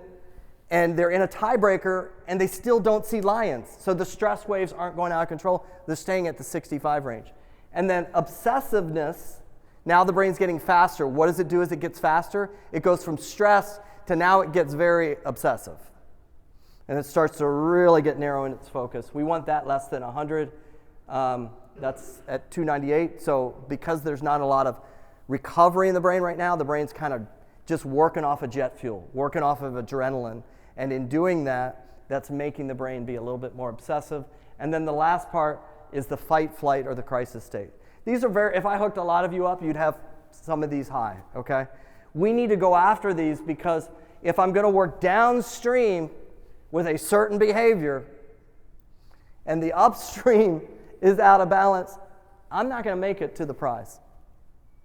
and they're in a tiebreaker and they still don't see lions. So the stress waves aren't going out of control. They're staying at the 65 range. And then obsessiveness, now the brain's getting faster. What does it do as it gets faster? It goes from stress to now it gets very obsessive. And it starts to really get narrow in its focus. We want that less than 100. That's at 298. So because there's not a lot of recovery in the brain right now, the brain's kind of just working off of jet fuel, working off of adrenaline. And in doing that, that's making the brain be a little bit more obsessive. And then the last part is the fight, flight, or the crisis state. These are if I hooked a lot of you up, you'd have some of these high, okay? We need to go after these because if I'm going to work downstream with a certain behavior and the upstream is out of balance, I'm not going to make it to the prize,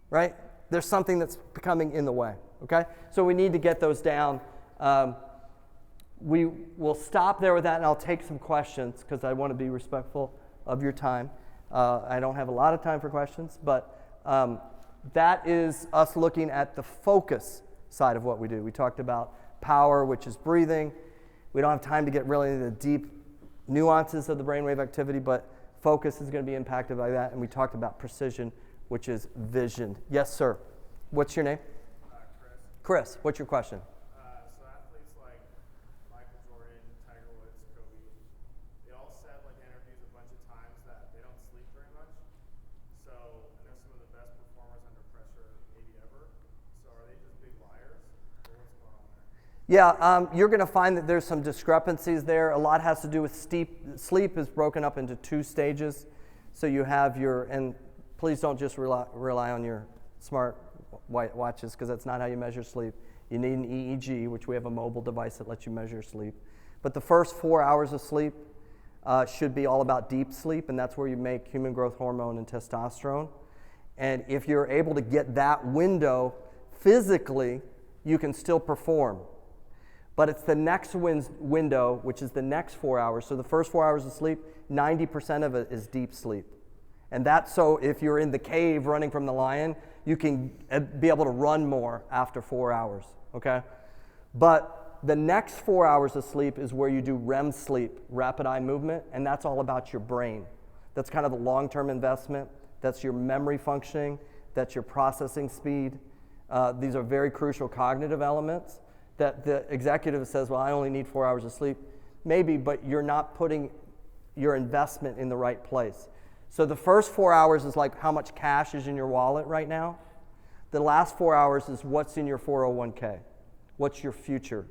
right? There's something that's becoming in the way, okay? So we need to get those down. We will stop there with that, and I'll take some questions because I want to be respectful of your time. I don't have a lot of time for questions, but that is us looking at the focus side of what we do. We talked about power, which is breathing. We don't have time to get really into the deep nuances of the brainwave activity, but focus is going to be impacted by that. And we talked about precision, which is vision. Yes, sir. What's your name? Chris. Chris, what's your question? So athletes like Michael Jordan, Tiger Woods, Kobe, they all said like in interviews a bunch of times that they don't sleep very much. So and they're some of the best performers under pressure maybe ever. So are they just big liars? Or what's going on there? Yeah, you're going to find that there's some discrepancies there. A lot has to do with sleep is broken up into 2 stages. So you have your, and please don't just rely on your smart watches, because that's not how you measure sleep. You need an EEG, which we have a mobile device that lets you measure sleep. But the first 4 hours of sleep should be all about deep sleep, and that's where you make human growth hormone and testosterone. And if you're able to get that window physically, you can still perform. But it's the next window, which is the next 4 hours. So the first 4 hours of sleep, 90% of it is deep sleep. And that's so if you're in the cave running from the lion, you can be able to run more after 4 hours, okay? But the next 4 hours of sleep is where you do REM sleep, rapid eye movement, and that's all about your brain. That's kind of the long-term investment. That's your memory functioning. That's your processing speed. These are very crucial cognitive elements that the executive says, well, I only need 4 hours of sleep. Maybe, but you're not putting your investment in the right place. So the first 4 hours is like how much cash is in your wallet right now. The last 4 hours is what's in your 401k. What's your future?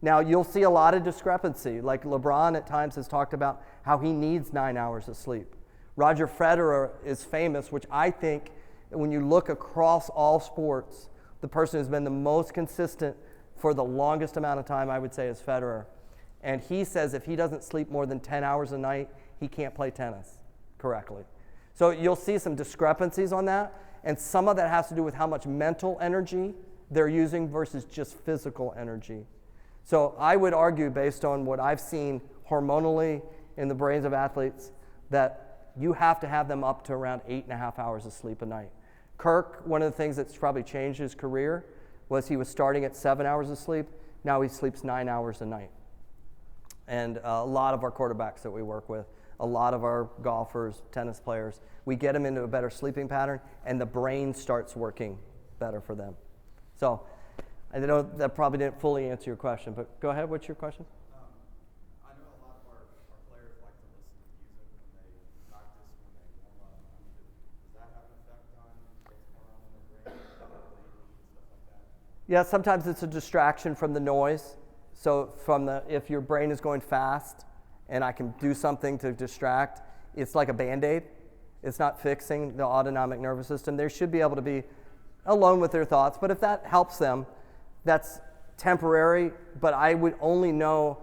Now, you'll see a lot of discrepancy. Like LeBron at times has talked about how he needs 9 hours of sleep. Roger Federer is famous, which I think when you look across all sports, the person who's been the most consistent for the longest amount of time, I would say, is Federer. And he says if he doesn't sleep more than 10 hours a night, he can't play tennis correctly. So you'll see some discrepancies on that, and some of that has to do with how much mental energy they're using versus just physical energy. So I would argue, based on what I've seen hormonally in the brains of athletes, that you have to have them up to around 8.5 hours of sleep a night. Kirk, one of the things that's probably changed his career was he was starting at 7 hours of sleep. Now he sleeps 9 hours a night. And a lot of our quarterbacks that we work with, a lot of our golfers, tennis players, we get them into a better sleeping pattern, and the brain starts working better for them. So I know that probably didn't fully answer your question, but go ahead. What's your question? I know a lot of our players like to listen to music when they practice, when they warm up. Does that have an effect on what's going on in their brain, stuff like that? Yeah, sometimes it's a distraction from the noise. So if your brain is going fast and I can do something to distract, it's like a Band-Aid. It's not fixing the autonomic nervous system. They should be able to be alone with their thoughts, but if that helps them, that's temporary, but I would only know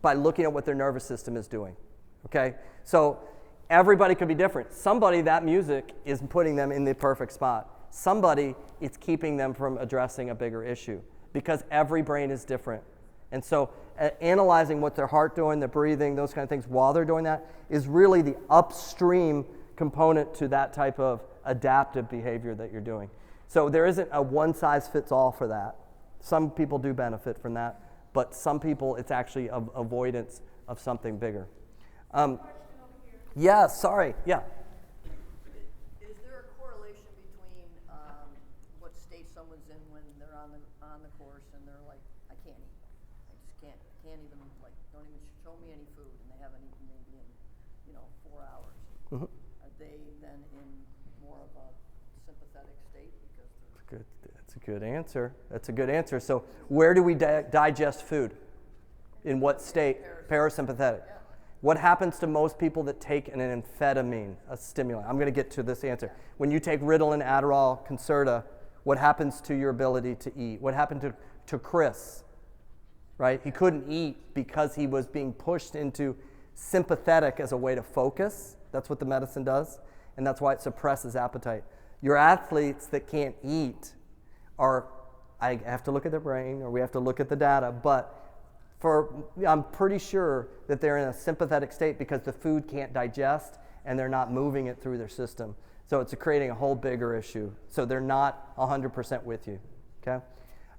by looking at what their nervous system is doing, okay? So everybody could be different. Somebody, that music is putting them in the perfect spot. Somebody, it's keeping them from addressing a bigger issue, because every brain is different. And so analyzing what their heart doing, their breathing, those kind of things while they're doing that is really the upstream component to that type of adaptive behavior that you're doing. So there isn't a one-size-fits-all for that. Some people do benefit from that, but some people it's actually avoidance of something bigger. Yeah, sorry, yeah. Is there a correlation between what state someone's in when they're on the course and they're like, I can't eat, I just can't even, like, don't even show me any food, and they haven't eaten maybe in 4 hours? Mm-hmm. Are they then in more of a sympathetic state because they're That's a good answer. That's a good answer. So where do we digest food? In what state? Parasympathetic. Yeah. What happens to most people that take an amphetamine, a stimulant? I'm going to get to this answer. When you take Ritalin, Adderall, Concerta, what happens to your ability to eat? What happened to Chris? Right? He couldn't eat because he was being pushed into sympathetic as a way to focus. That's what the medicine does, and that's why it suppresses appetite. Your athletes that can't eat I have to look at their brain, or we have to look at the data, but I'm pretty sure that they're in a sympathetic state because the food can't digest, and they're not moving it through their system. So it's creating a whole bigger issue. So they're not 100% with you, okay?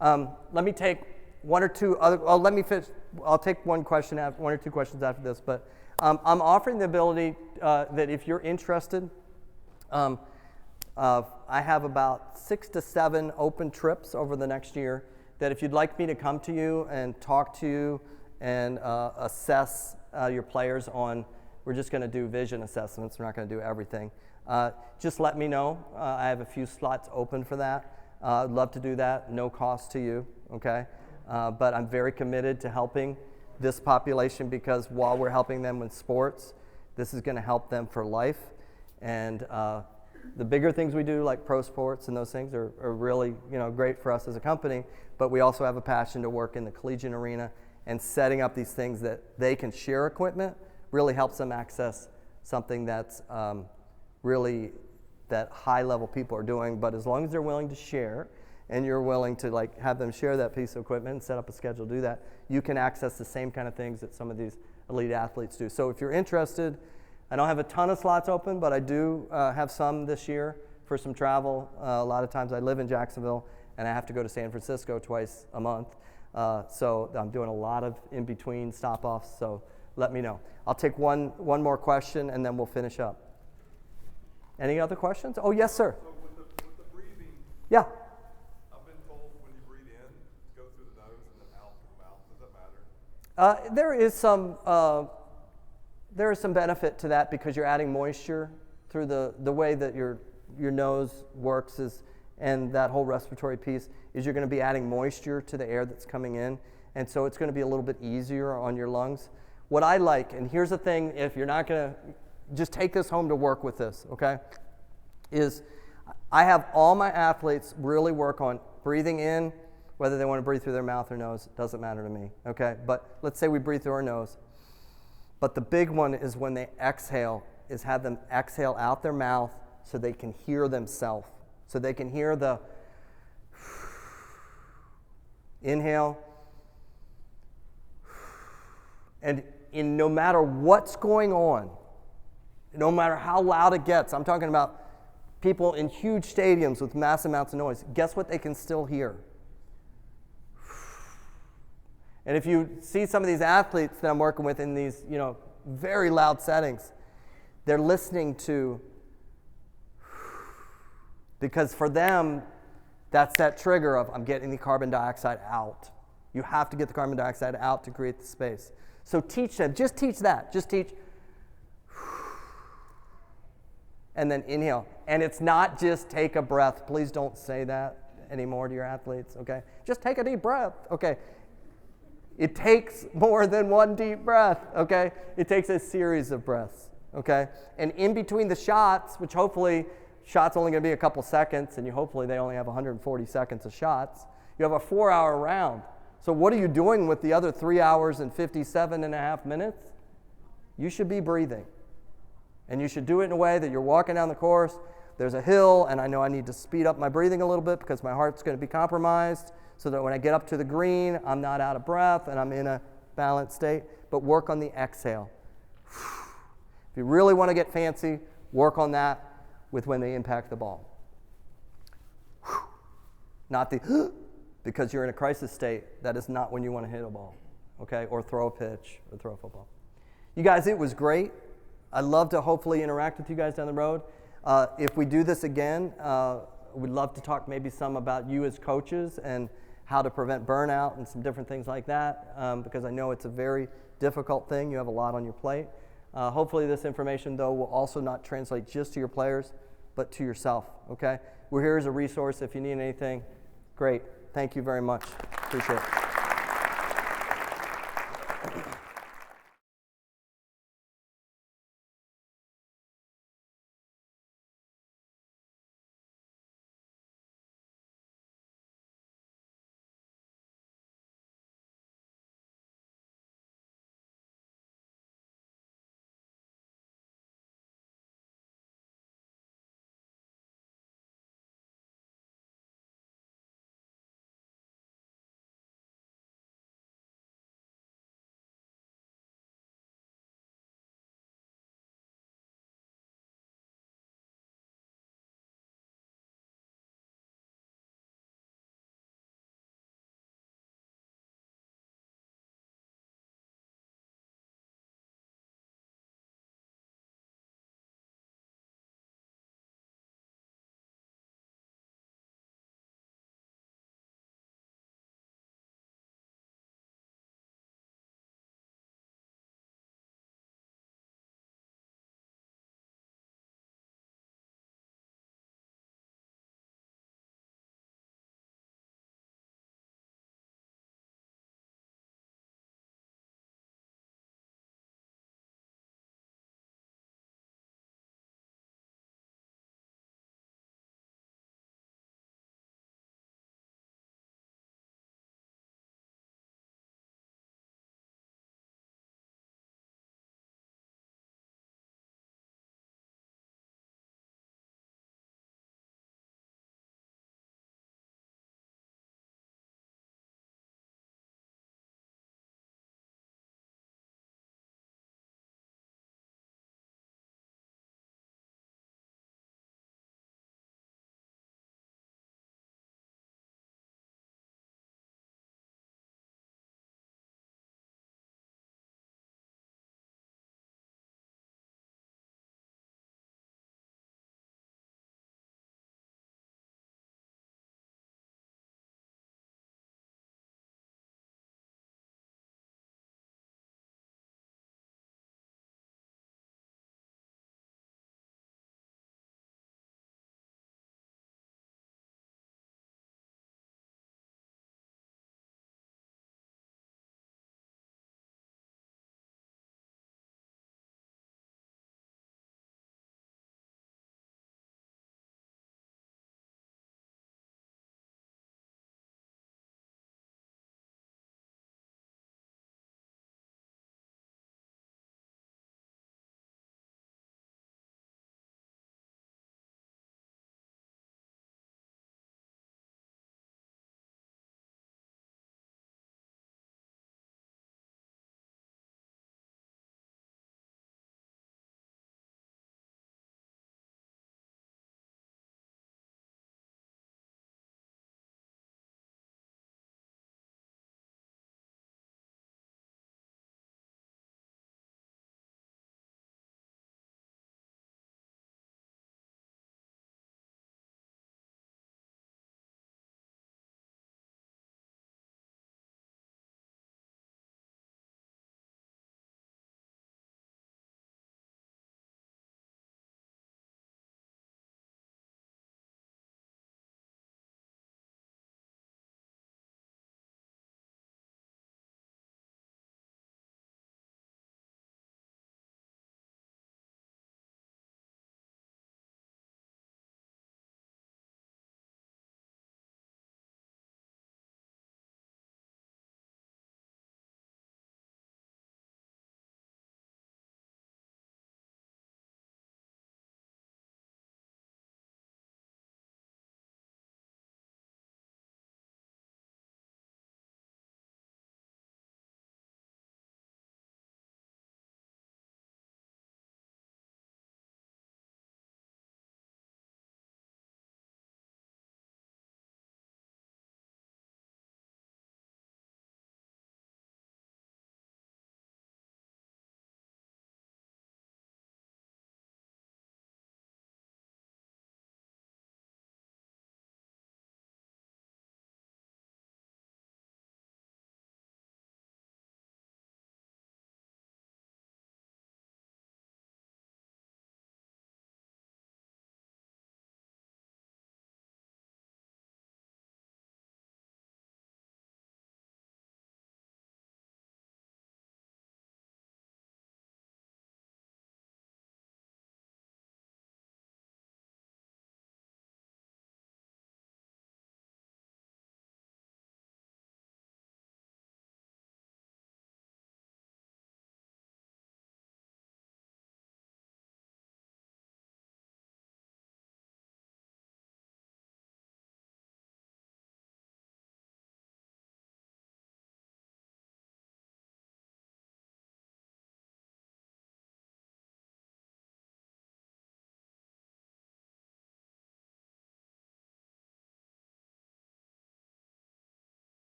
Let me take one or two other, let me finish. I'll take one or two questions after this, but I'm offering the ability that if you're interested, I have about 6 to 7 open trips over the next year that if you'd like me to come to you and talk to you and assess your players on, we're just going to do vision assessments, we're not going to do everything. Just let me know. I have a few slots open for that. I'd love to do that, no cost to you, okay? But I'm very committed to helping this population because while we're helping them with sports, this is going to help them for life. And the bigger things we do, like pro sports and those things, are really great for us as a company. But we also have a passion to work in the collegiate arena, and setting up these things that they can share equipment really helps them access something that's really that high-level people are doing. But as long as they're willing to share, and you're willing to have them share that piece of equipment and set up a schedule to do that, you can access the same kind of things that some of these elite athletes do. So if you're interested, I don't have a ton of slots open, but I do have some this year for some travel. A lot of times I live in Jacksonville, and I have to go to San Francisco twice a month. So I'm doing a lot of in-between stop-offs, so let me know. I'll take one more question, and then we'll finish up. Any other questions? Oh, yes, sir. So with the breathing, yeah. I've been told when you breathe in, go through the nose and then out through the mouth. Does that matter? There is some benefit to that because you're adding moisture through the way that your nose works and that whole respiratory piece is you're going to be adding moisture to the air that's coming in, and so it's going to be a little bit easier on your lungs. What I like, and here's the thing, if you're not going to just take this home to work with this, okay, is I have all my athletes really work on breathing in, whether they want to breathe through their mouth or nose, doesn't matter to me, okay? But let's say we breathe through our nose. But the big one is when they exhale, is have them exhale out their mouth so they can hear themselves. So they can hear the inhale. And no matter what's going on, no matter how loud it gets, I'm talking about people in huge stadiums with massive amounts of noise, guess what they can still hear? And if you see some of these athletes that I'm working with in these, very loud settings, they're listening to, because for them, that's that trigger of, I'm getting the carbon dioxide out. You have to get the carbon dioxide out to create the space. So teach them, just teach that. Just teach, and then inhale. And it's not just take a breath. Please don't say that anymore to your athletes, okay? Just take a deep breath, okay? It takes more than one deep breath, okay? It takes a series of breaths, okay? And in between the shots, which hopefully shots only going to be a couple seconds, and hopefully they only have 140 seconds of shots, you have a 4-hour round. So what are you doing with the other 3 hours and 57.5 minutes? You should be breathing. And you should do it in a way that you're walking down the course, there's a hill, and I know I need to speed up my breathing a little bit because my heart's going to be compromised, so that when I get up to the green, I'm not out of breath and I'm in a balanced state. But work on the exhale. If you really want to get fancy, work on that with when they impact the ball. Not the because you're in a crisis state. That is not when you want to hit a ball, okay, or throw a pitch or throw a football. You guys, it was great. I'd love to hopefully interact with you guys down the road. If we do this again, we'd love to talk maybe some about you as coaches and how to prevent burnout and some different things like that, because I know it's a very difficult thing. You have a lot on your plate. Hopefully this information, though, will also not translate just to your players, but to yourself, okay? We're here as a resource. If you need anything, great. Thank you very much. Appreciate it.